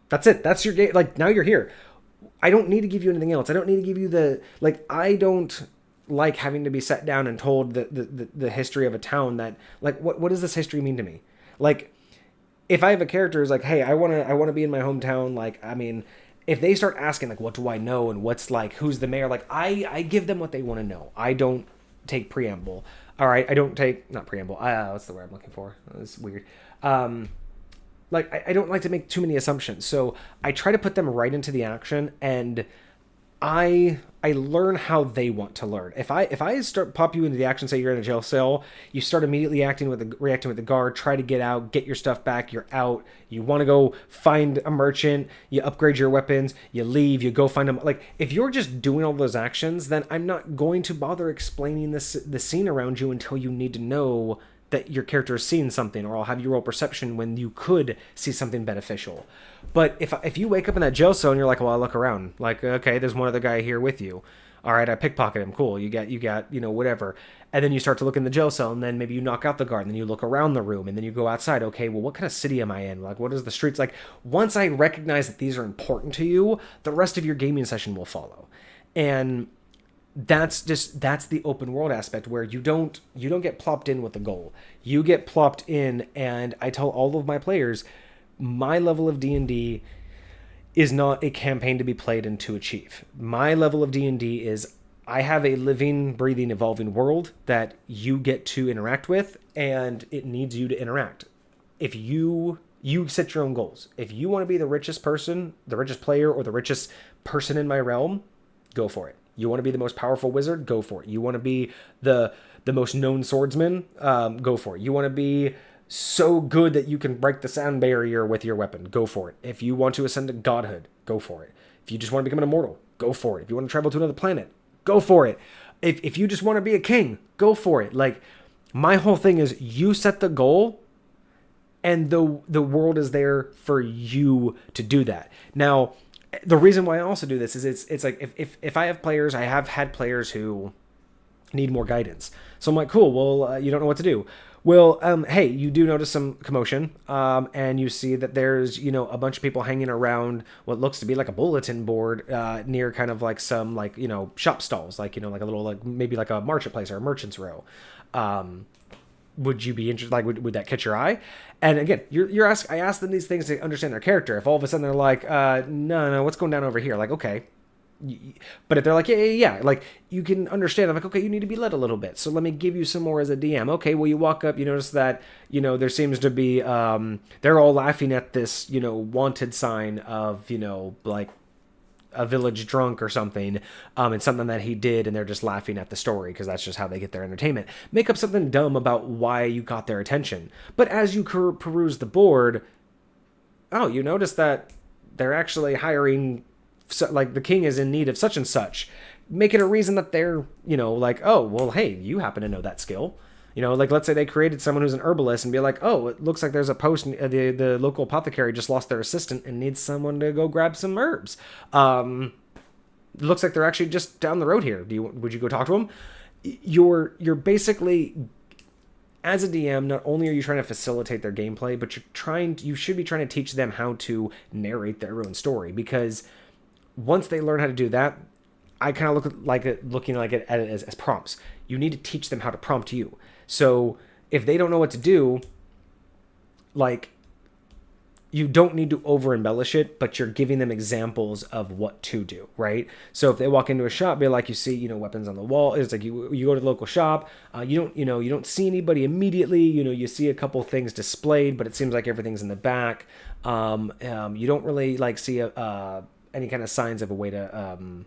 That's it. That's your game. Like, now you're here. I don't need to give you anything else. I don't need to give you I don't like having to be sat down and told the history of a town that, like, what does this history mean to me? Like, if I have a character who's like, hey, I want to be in my hometown, like, I mean, if they start asking, like, what do I know and what's, like, who's the mayor, like, I give them what they want to know. I don't take preamble. All right, I don't take, not preamble, what's the word I'm looking for? That's weird. Like, I don't like to make too many assumptions, so I try to put them right into the action, and I learn how they want to learn. If I start pop you into the action, say you're in a jail cell, you start immediately reacting with the guard, try to get out, get your stuff back, you're out, you want to go find a merchant, you upgrade your weapons, you leave, you go find them. Like, if you're just doing all those actions, then I'm not going to bother explaining the scene around you until you need to know that your character is seeing something, or I'll have you roll perception when you could see something beneficial. But if you wake up in that jail cell and you're like, well, I look around, like, okay, there's one other guy here with you. All right, I pickpocket him. Cool. You got, you know, whatever. And then you start to look in the jail cell, and then maybe you knock out the guard, and then you look around the room, and then you go outside. Okay, well, what kind of city am I in? Like, what is the streets like? Once I recognize that these are important to you, the rest of your gaming session will follow. And that's the open world aspect, where you don't get plopped in with a goal. You get plopped in, and I tell all of my players, my level of D&D is not a campaign to be played and to achieve. My level of D&D is, I have a living, breathing, evolving world that you get to interact with, and it needs you to interact. If you set your own goals. If you want to be the richest person, the richest player, or the richest person in my realm, go for it. You want to be the most powerful wizard? Go for it. You want to be the most known swordsman? Go for it. You want to be so good that you can break the sound barrier with your weapon? Go for it. If you want to ascend to godhood, go for it. If you just want to become an immortal, go for it. If you want to travel to another planet, go for it. If you just want to be a king, go for it. Like, my whole thing is, you set the goal, and the world is there for you to do that. Now, the reason why I also do this is it's like, if I have players, I have had players who need more guidance. So I'm like, cool, well, you don't know what to do. Well, hey, you do notice some commotion, and you see that there's, you know, a bunch of people hanging around what looks to be like a bulletin board near kind of like some, like, you know, shop stalls, like, you know, like a little, like, maybe like a marketplace or a merchant's row. Would you be interested? Like, would that catch your eye? And again, I ask them these things to understand their character. If all of a sudden they're like, no, what's going down over here? Like, okay, But if they're like, yeah, like, you can understand. I'm like, okay, you need to be led a little bit. So let me give you some more as a DM. Okay, well, you walk up, you notice that, there seems to be, they're all laughing at this, wanted sign of, like, a village drunk or something, and something that he did, and they're just laughing at the story because that's just how they get their entertainment. Make up something dumb about why you got their attention. But as you peruse the board, oh, you notice that they're actually hiring, like, the king is in need of such and such. Make it a reason that they're, like, oh, well, hey, you happen to know that skill. Like, let's say they created someone who's an herbalist and be like, oh, it looks like there's a post, the local apothecary just lost their assistant and needs someone to go grab some herbs. Looks like they're actually just down the road here. Would you go talk to them? You're basically, as a DM, not only are you trying to facilitate their gameplay, but you should be trying to teach them how to narrate their own story, because once they learn how to do that, I kind of looking at it as prompts. You need to teach them how to prompt you. So if they don't know what to do, like, you don't need to over embellish it, but you're giving them examples of what to do, right? So if they walk into a shop, be like, you see, weapons on the wall. It's like you go to the local shop. You don't see anybody immediately. You see a couple things displayed, but it seems like everything's in the back. You don't really like see any kind of signs of a way to,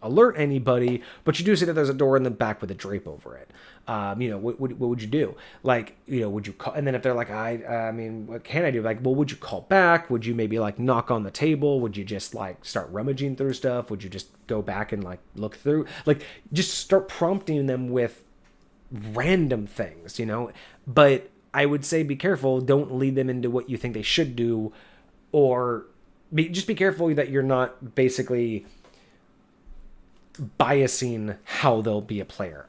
alert anybody, but you do see that there's a door in the back with a drape over it. What would you do? Like, would you call? And then if they're like, I mean, what can I do? Like, well, would you call back? Would you maybe like knock on the table? Would you just like start rummaging through stuff? Would you just go back and like look through? Like, just start prompting them with random things, But I would say be careful. Don't lead them into what you think they should do, or just be careful that you're not basically biasing how they'll be a player.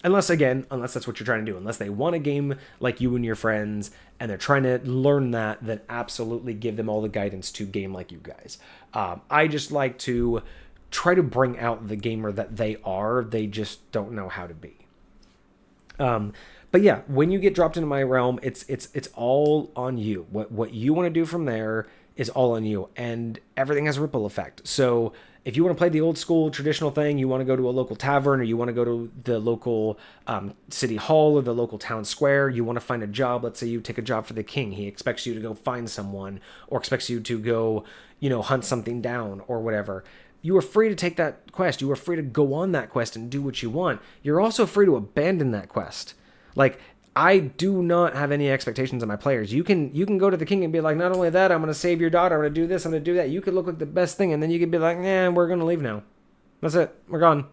Unless that's what you're trying to do. Unless they want a game like you and your friends and they're trying to learn that, then absolutely give them all the guidance to game like you guys. I just like to try to bring out the gamer that they are. They just don't know how to be. But yeah, when you get dropped into my realm, it's all on you. What you want to do from there is all on you, and everything has a ripple effect. So if you want to play the old school traditional thing, you want to go to a local tavern, or you want to go to the local city hall or the local town square, you want to find a job. Let's say you take a job for the king. He expects you to go find someone, or expects you to go, hunt something down or whatever. You are free to take that quest. You are free to go on that quest and do what you want. You're also free to abandon that quest. Like, I do not have any expectations of my players. You can go to the king and be like, not only that, I'm going to save your daughter, I'm going to do this, I'm going to do that. You could look like the best thing, and then you could be like, nah, we're going to leave now. That's it. We're gone.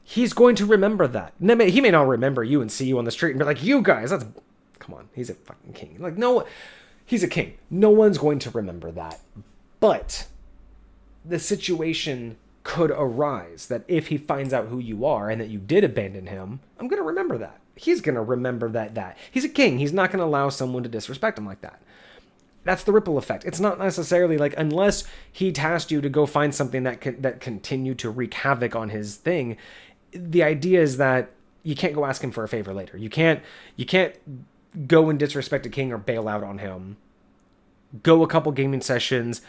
He's going to remember that. He may not remember you and see you on the street and be like, you guys, come on, he's a fucking king. Like, no, he's a king. No one's going to remember that. But the situation could arise that if he finds out who you are and that you did abandon him, I'm going to remember that. He's going to remember that. He's a king. He's not going to allow someone to disrespect him like that. That's the ripple effect. It's not necessarily like, unless he tasked you to go find something that continue to wreak havoc on his thing. The idea is that you can't go ask him for a favor later. You can't go and disrespect a king or bail out on him. Go a couple gaming sessions,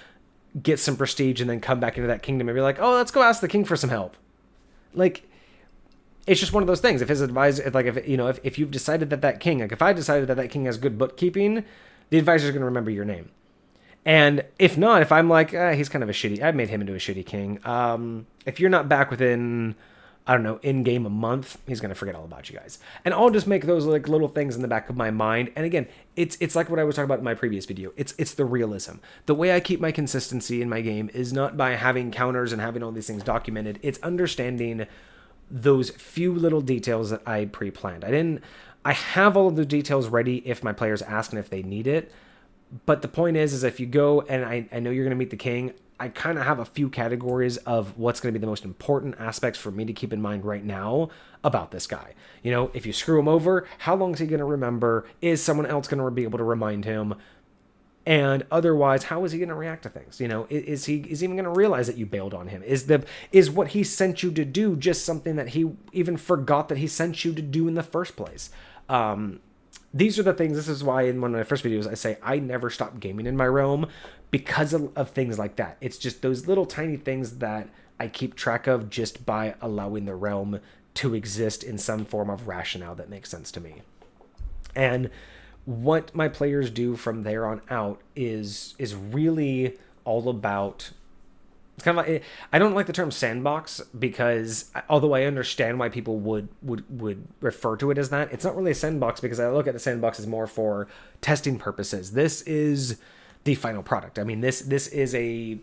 get some prestige, and then come back into that kingdom and be like, oh, let's go ask the king for some help. Like, it's just one of those things. If his advisor, like, if you've decided that king, like, if I decided that king has good bookkeeping, the advisor's going to remember your name. And if not, if I'm like, he's kind of a shitty, I've made him into a shitty king. If you're not back within, I don't know, in game a month, he's going to forget all about you guys. And I'll just make those like little things in the back of my mind. And again, it's like what I was talking about in my previous video. It's the realism. The way I keep my consistency in my game is not by having counters and having all these things documented. It's understanding those few little details that I pre-planned. I have all of the details ready if my players ask and if they need it. But the point is if you go and I know you're going to meet the king, I kind of have a few categories of what's going to be the most important aspects for me to keep in mind right now about this guy. If you screw him over, how long is he going to remember? Is someone else going to be able to remind him? And otherwise, how is he going to react to things? Is he even going to realize that you bailed on him? Is what he sent you to do just something that he even forgot that he sent you to do in the first place? These are the things. This is why in one of my first videos I say I never stop gaming in my realm, because of things like that. It's just those little tiny things that I keep track of just by allowing the realm to exist in some form of rationale that makes sense to me. And what my players do from there on out is really all about, it's kind of like, I don't like the term sandbox, because although I understand why people would refer to it as that, it's not really a sandbox, because I look at the sandbox as more for testing purposes. This is the final product. I mean, this is a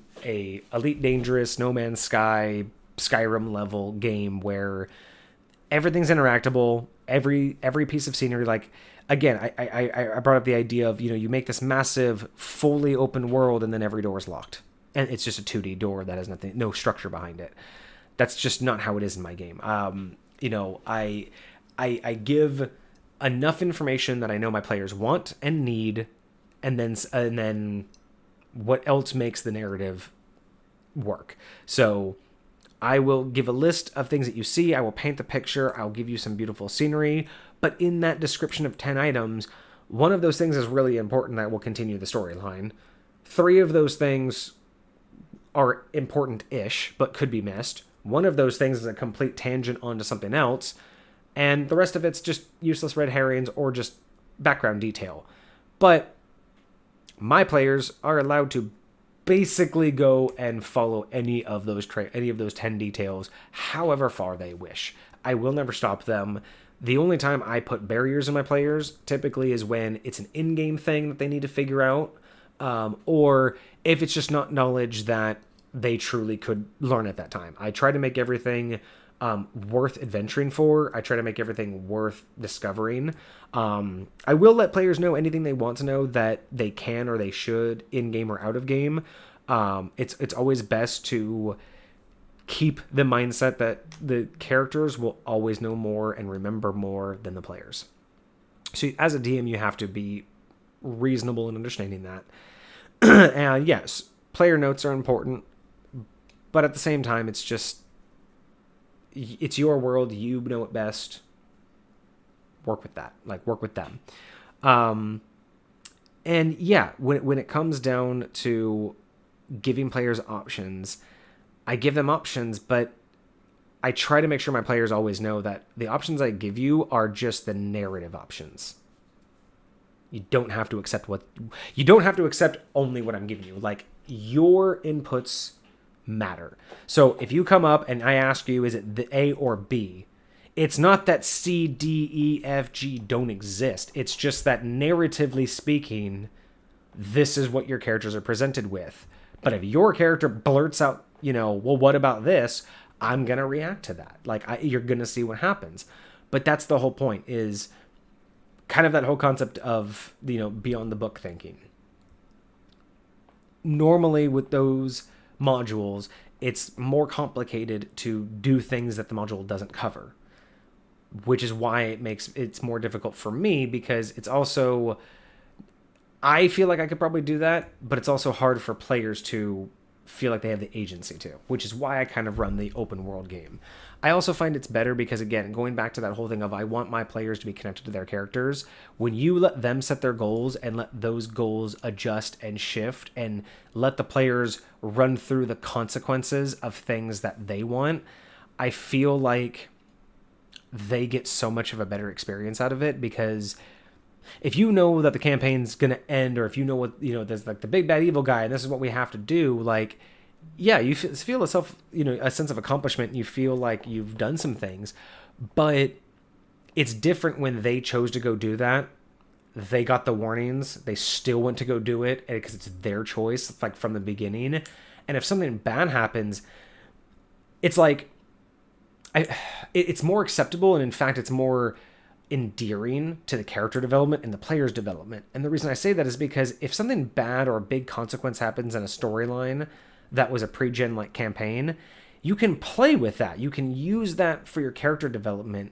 Elite Dangerous, No Man's Sky, Skyrim level game where everything's interactable. Every piece of scenery, like, again, I brought up the idea of, you make this massive, fully open world, and then every door is locked. And it's just a 2D door that has no structure behind it. That's just not how it is in my game. I give enough information that I know my players want and need, and then what else makes the narrative work. So I will give a list of things that you see. I will paint the picture. I'll give you some beautiful scenery. But in that description of 10 items, one of those things is really important that will continue the storyline. 3 of those things are important-ish, but could be missed. One of those things is a complete tangent onto something else. And the rest of it's just useless red herrings or just background detail. But my players are allowed to basically go and follow any of those 10 details however far they wish. I will never stop them. The only time I put barriers in my players typically is when it's an in-game thing that they need to figure out, or if it's just not knowledge that they truly could learn at that time. I try to make everything worth adventuring for. I try to make everything worth discovering. I will let players know anything they want to know that they can or they should in-game or out of game. It's always best to keep the mindset that the characters will always know more and remember more than the players. So as a DM, you have to be reasonable in understanding that. And yes, player notes are important, but at the same time, it's your world. You know it best. Work with that. Work with them. And yeah, when it comes down to giving players options, I give them options, but I try to make sure my players always know that the options I give you are just the narrative options. You don't have to accept only what I'm giving you. Your inputs matter. So if you come up and I ask you, is it the A or B? It's not that C, D, E, F, G don't exist. It's just that narratively speaking, this is what your characters are presented with. But if your character blurts out, well, what about this? I'm going to react to that. You're going to see what happens. But that's the whole point, is kind of that whole concept of, beyond the book thinking. Normally with those modules, it's more complicated to do things that the module doesn't cover, which is why it's more difficult for me, because it's also, I feel like I could probably do that, but it's also hard for players to feel like they have the agency to, which is why I kind of run the open world game. I also find it's better because, again, going back to that whole thing of I want my players to be connected to their characters, when you let them set their goals and let those goals adjust and shift and let the players run through the consequences of things that they want, I feel like they get so much of a better experience out of it, because if you know that the campaign's going to end, or if you know what, there's the big bad evil guy and this is what we have to do, yeah, you feel a sense of accomplishment. You feel like you've done some things, but it's different when they chose to go do that. They got the warnings. They still went to go do it because it's their choice, from the beginning. And if something bad happens, it's it's more acceptable. And in fact, it's more endearing to the character development and the player's development. And the reason I say that is because if something bad or a big consequence happens in a storyline that was a pre-gen campaign, you can play with that. You can use that for your character development.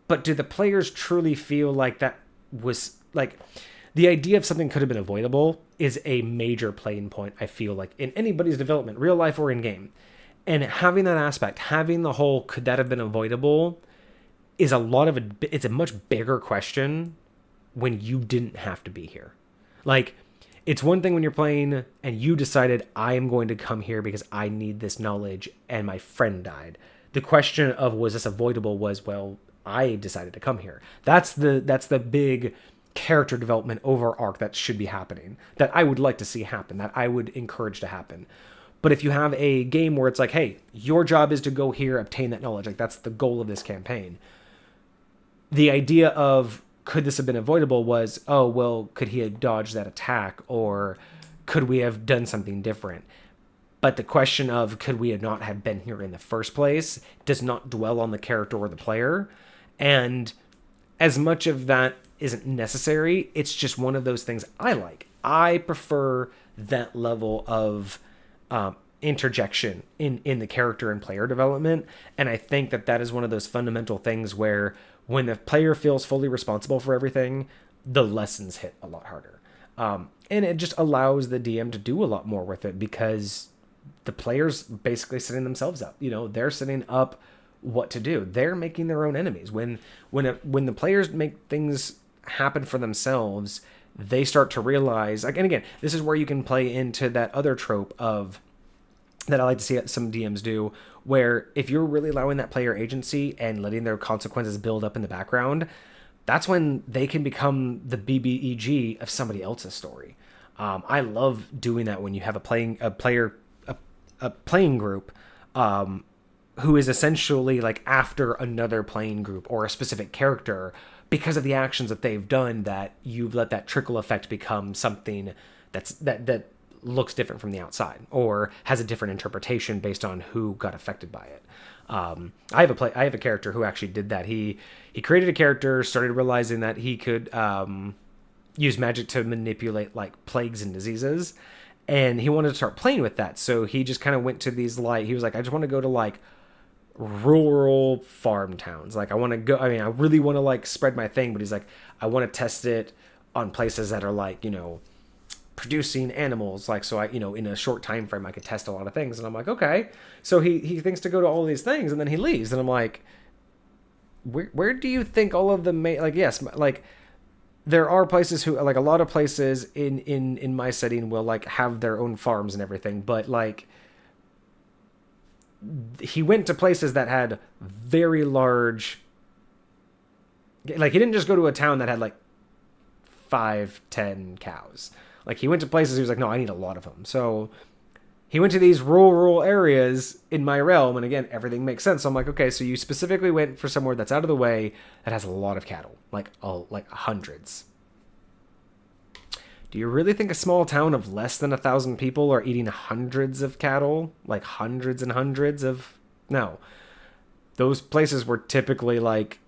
But do the players truly feel like that was the idea of something could have been avoidable is a major playing point, I feel like, in anybody's development, real life or in game. And having that aspect, having the whole could that have been avoidable, is it's a much bigger question when you didn't have to be here. It's one thing when you're playing and you decided, I am going to come here because I need this knowledge and my friend died. The question of was this avoidable was, well, I decided to come here. That's the big character development over arc that should be happening, that I would like to see happen, that I would encourage to happen. But if you have a game where it's like, hey, your job is to go here, obtain that knowledge, like that's the goal of this campaign. The idea of could this have been avoidable was, oh, well, could he have dodged that attack, or could we have done something different? But the question of could we have not have been here in the first place does not dwell on the character or the player. And as much of that isn't necessary, it's just one of those things I like. I prefer that level of interjection in the character and player development. And I think that is one of those fundamental things where when the player feels fully responsible for everything, the lessons hit a lot harder. And it just allows the DM to do a lot more with it because the player's basically setting themselves up. They're setting up what to do. They're making their own enemies. When the players make things happen for themselves, they start to realize, like, and again, this is where you can play into that other trope of that I like to see some DMs do, where if you're really allowing that player agency and letting their consequences build up in the background, that's when they can become the BBEG of somebody else's story. I love doing that when you have a playing group who is essentially like after another playing group or a specific character because of the actions that they've done, that you've let that trickle effect become something that looks different from the outside or has a different interpretation based on who got affected by it. I have a character who actually did that. He created a character, started realizing that he could use magic to manipulate like plagues and diseases, and he wanted to start playing with that. So he just kind of went to these he was like, I just want to go to like rural farm towns. Like I really want to like spread my thing, but he's like, I want to test it on places that are like, producing animals, like, so I, in a short time frame I could test a lot of things. And I'm like, okay. So he thinks to go to all these things, and then he leaves, and I'm like, where do you think all of them yes, like there are places who, like, a lot of places in my setting will like have their own farms and everything, but like he went to places that had very large, like he didn't just go to a town that had like 5-10 cows. Like he went to places he was like, no, I need a lot of them. So he went to these rural areas in my realm, and again, everything makes sense. So I'm like, okay, so you specifically went for somewhere that's out of the way that has a lot of cattle, like hundreds. Do you really think a small town of less than 1,000 people are eating hundreds of cattle? Like hundreds and hundreds of... No. Those places were typically like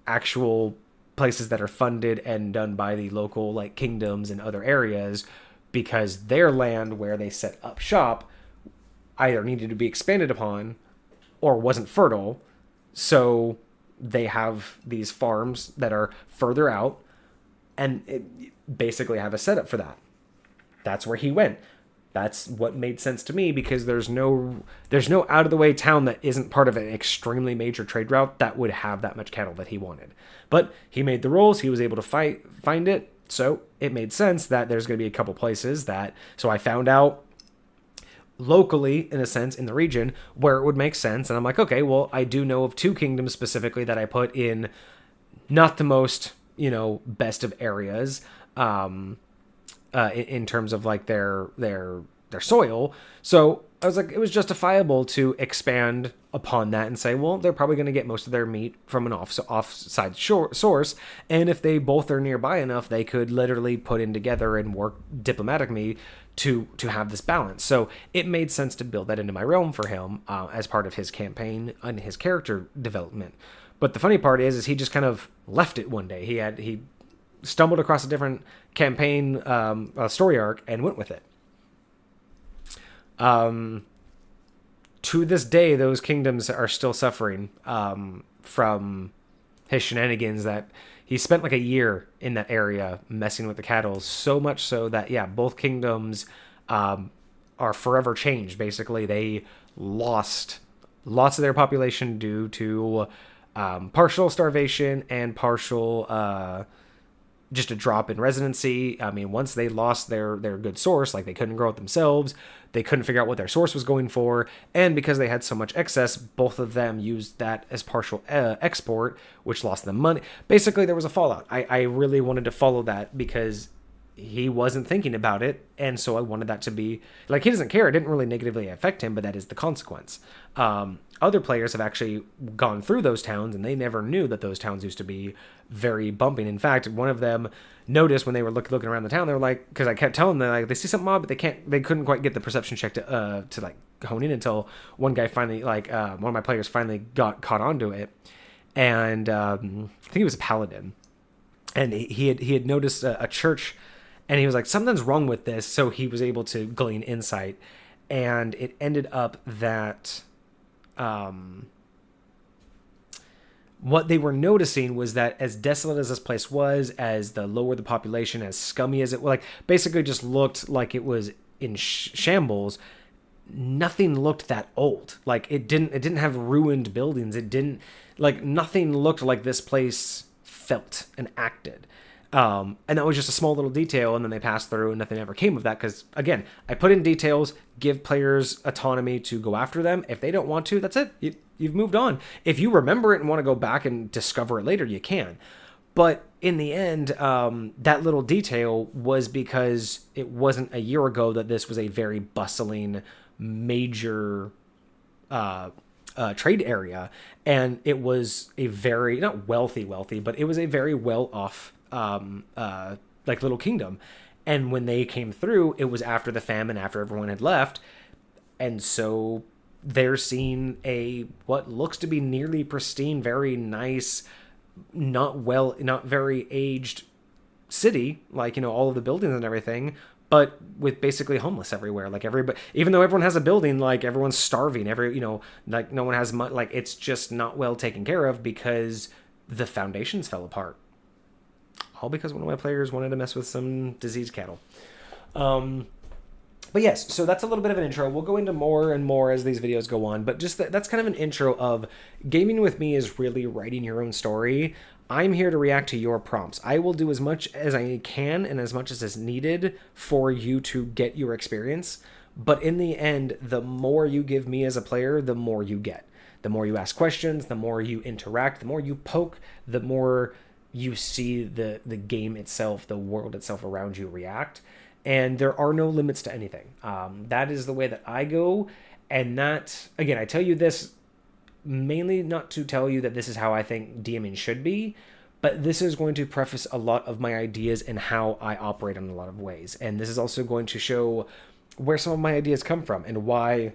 actual places that are funded and done by the local like kingdoms and other areas, because their land where they set up shop either needed to be expanded upon or wasn't fertile. So they have these farms that are further out and basically have a setup for that. That's where he went. That's what made sense to me, because there's no out of the way town that isn't part of an extremely major trade route that would have that much cattle that he wanted. But he made the rules. He was able to find it. So it made sense that there's going to be a couple places that, so I found out locally, in a sense, in the region where it would make sense. And I'm like, okay, well, I do know of 2 kingdoms specifically that I put in not the most, best of areas, in terms of like their soil. So I was like, it was justifiable to expand upon that and say, well, they're probably going to get most of their meat from an offside source. And if they both are nearby enough, they could literally put in together and work diplomatically to have this balance. So it made sense to build that into my realm for him as part of his campaign and his character development. But the funny part is he just kind of left it one day. He stumbled across a different campaign story arc and went with it. To this day, those kingdoms are still suffering from his shenanigans, that he spent like a year in that area messing with the cattle, so much so that, yeah, both kingdoms are forever changed. Basically, they lost lots of their population due to partial starvation and partial just a drop in residency. I mean, once they lost their good source, like they couldn't grow it themselves, they couldn't figure out what their source was going for, and because they had so much excess, both of them used that as partial export, which lost them money. Basically, there was a fallout. I really wanted to follow that because he wasn't thinking about it, and so I wanted that to be like, he doesn't care, it didn't really negatively affect him, but that is the consequence. Other players have actually gone through those towns, and they never knew that those towns used to be very bumping. In fact, one of them noticed when they were looking around the town, they were like, because I kept telling them, like, they see something odd, but they couldn't quite get the perception check to like hone in, until one guy finally, like, one of my players finally got caught onto it, and I think he was a paladin, and he had noticed a church. And he was like, something's wrong with this. So he was able to glean insight. And it ended up that what they were noticing was that as desolate as this place was, as the lower the population, as scummy as it was, like basically just looked like it was in shambles, nothing looked that old. Like it didn't have ruined buildings. It didn't, like, nothing looked like this place felt and acted. And that was just a small little detail, and then they passed through, and nothing ever came of that. Because again, I put in details, give players autonomy to go after them. If they don't want to, that's it. You've moved on. If you remember it and want to go back and discover it later, you can. But in the end, that little detail was because it wasn't a year ago that this was a very bustling, major trade area, and it was a very, not wealthy, but it was a very well-off like little kingdom. And when they came through, it was after the famine, after everyone had left, and so they're seeing what looks to be nearly pristine, very nice, not very aged city, like, you know, all of the buildings and everything, but with basically homeless everywhere. Like everybody, even though everyone has a building, like everyone's starving. Like no one has much. Like it's just not well taken care of because the foundations fell apart. All because one of my players wanted to mess with some diseased cattle. But yes, so that's a little bit of an intro. We'll go into more and more as these videos go on, but just that's kind of an intro of gaming with me is really writing your own story. I'm here to react to your prompts. I will do as much as I can and as much as is needed for you to get your experience. But in the end, the more you give me as a player, the more you get. The more you ask questions, the more you interact, the more you poke, the more you see the game itself, the world itself around you react. And there are no limits to anything. That is the way that I go. And that, again, I tell you this mainly not to tell you that this is how I think DMing should be, but this is going to preface a lot of my ideas and how I operate in a lot of ways. And this is also going to show where some of my ideas come from and why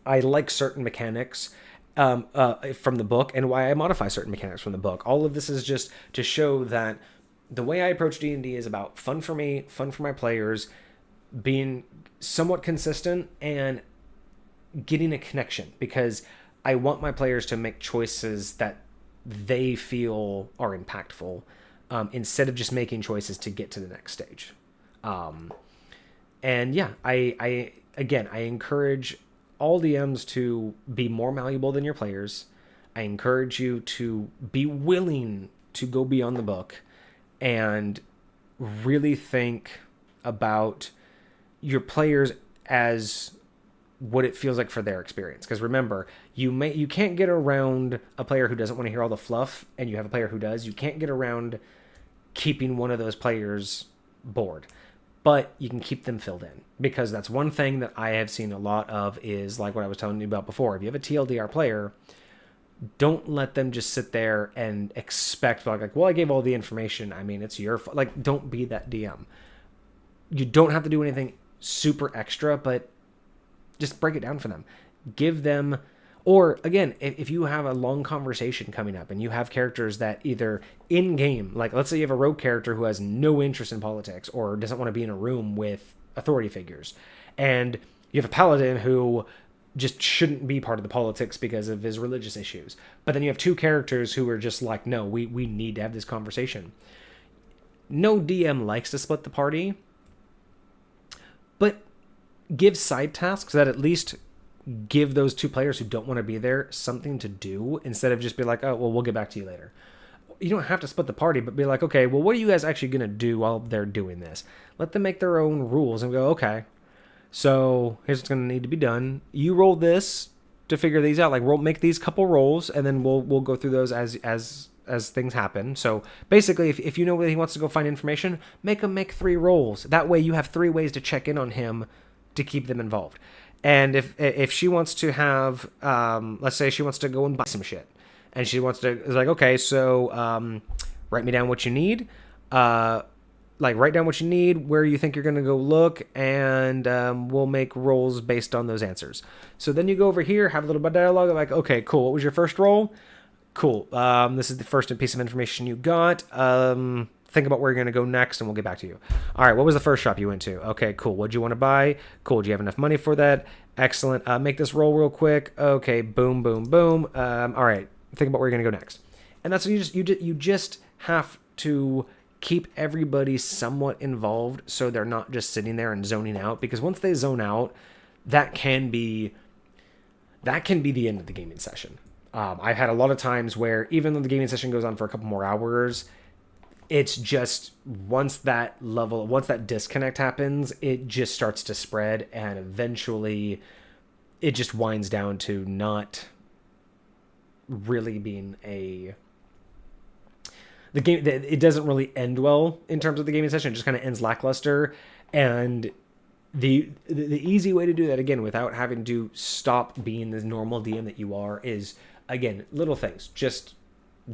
I like certain mechanics from the book and why I modify certain mechanics from the book. All of this is just to show that the way I approach D&D is about fun for me, fun for my players, being somewhat consistent and getting a connection, because I want my players to make choices that they feel are impactful, instead of just making choices to get to the next stage. And yeah, I encourage all DMs to be more malleable than your players. I encourage you to be willing to go beyond the book and really think about your players as what it feels like for their experience. Because remember, you can't get around a player who doesn't want to hear all the fluff, and you have a player who does. You can't get around keeping one of those players bored, but you can keep them filled in, because that's one thing that I have seen a lot of is like what I was telling you about before. If you have a TLDR player, don't let them just sit there and expect like, well, I gave all the information. I mean, it's your fault. Like, don't be that DM. You don't have to do anything super extra, but just break it down for them. Give them, or again, if you have a long conversation coming up and you have characters that either in game, like let's say you have a rogue character who has no interest in politics or doesn't want to be in a room with authority figures, and you have a paladin who just shouldn't be part of the politics because of his religious issues. But then you have two characters who are just like, no, we need to have this conversation. No DM likes to split the party, but give side tasks that at least give those two players who don't want to be there something to do, instead of just be like, oh, well, we'll get back to you later. have to split the party, but be like, okay, well, what are you guys actually going to do while they're doing this? Let them make their own rules and go, okay, so here's what's going to need to be done. You roll this to figure these out. Like, make these couple rolls, and then we'll go through those as things happen. So basically, if you know where he wants to go find information, make him make 3 rolls. That way you have 3 ways to check in on him to keep them involved. And if she wants to have, let's say she wants to go and buy some shit, and she wants to, it's like, okay, so write me down what you need. Write down what you need, where you think you're going to go look, and we'll make rolls based on those answers. So then you go over here, have a little bit of dialogue, like, okay, cool, what was your first roll? Cool, this is the first piece of information you got. Think about where you're going to go next, and we'll get back to you. All right, what was the first shop you went to? Okay, cool. What'd you want to buy? Cool. Do you have enough money for that? Excellent. Make this roll real quick. Okay, boom, boom, boom. All right, think about where you're going to go next. And that's what you just have to keep everybody somewhat involved so they're not just sitting there and zoning out, because once they zone out, that can be the end of the gaming session. I've had a lot of times where even though the gaming session goes on for a couple more hours, it's just once that disconnect happens, it just starts to spread, and eventually it just winds down to not really being the game. It doesn't really end well in terms of the gaming session. It just kind of ends lackluster. And the easy way to do that, again, without having to stop being the normal DM that you are, is, again, little things. Just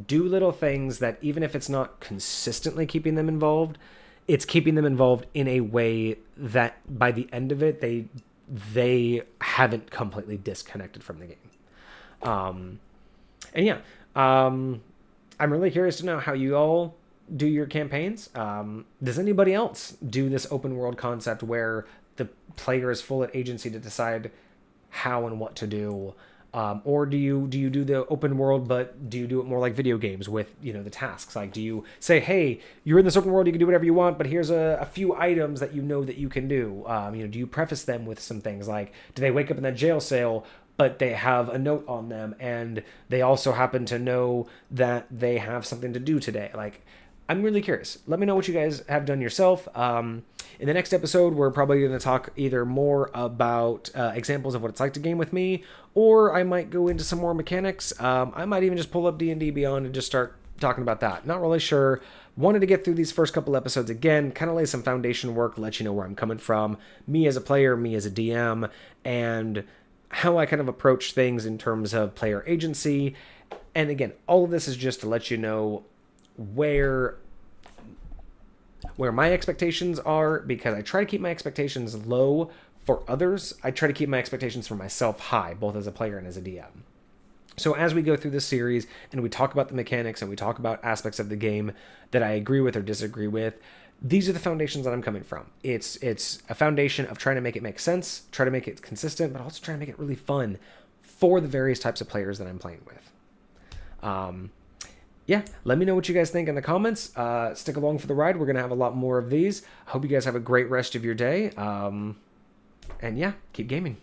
do little things that, even if it's not consistently keeping them involved, it's keeping them involved in a way that by the end of it, they haven't completely disconnected from the game. I'm really curious to know how you all do your campaigns. Does anybody else do this open world concept where the player is full at agency to decide how and what to do? Or do you do the open world, but do you do it more like video games with, the tasks? Like, do you say, hey, you're in this open world, you can do whatever you want, but here's a few items that that you can do? Do you preface them with some things like, do they wake up in that jail cell, but they have a note on them, and they also happen to know that they have something to do today? Like, I'm really curious. Let me know what you guys have done yourself. In the next episode, we're probably going to talk either more about examples of what it's like to game with me, or I might go into some more mechanics. I might even just pull up D&D Beyond and just start talking about that. Not really sure. Wanted to get through these first couple episodes again, kind of lay some foundation work, let you know where I'm coming from, me as a player, me as a DM, and how I kind of approach things in terms of player agency. And again, all of this is just to let you know where my expectations are, because I try to keep my expectations low for others. I try to keep my expectations for myself high, both as a player and as a DM. So as we go through this series and we talk about the mechanics and we talk about aspects of the game that I agree with or disagree with, these are the foundations that I'm coming from. It's a foundation of trying to make it make sense, try to make it consistent, but also trying to make it really fun for the various types of players that I'm playing with. Let me know what you guys think in the comments. Stick along for the ride. We're going to have a lot more of these. I hope you guys have a great rest of your day. Keep gaming.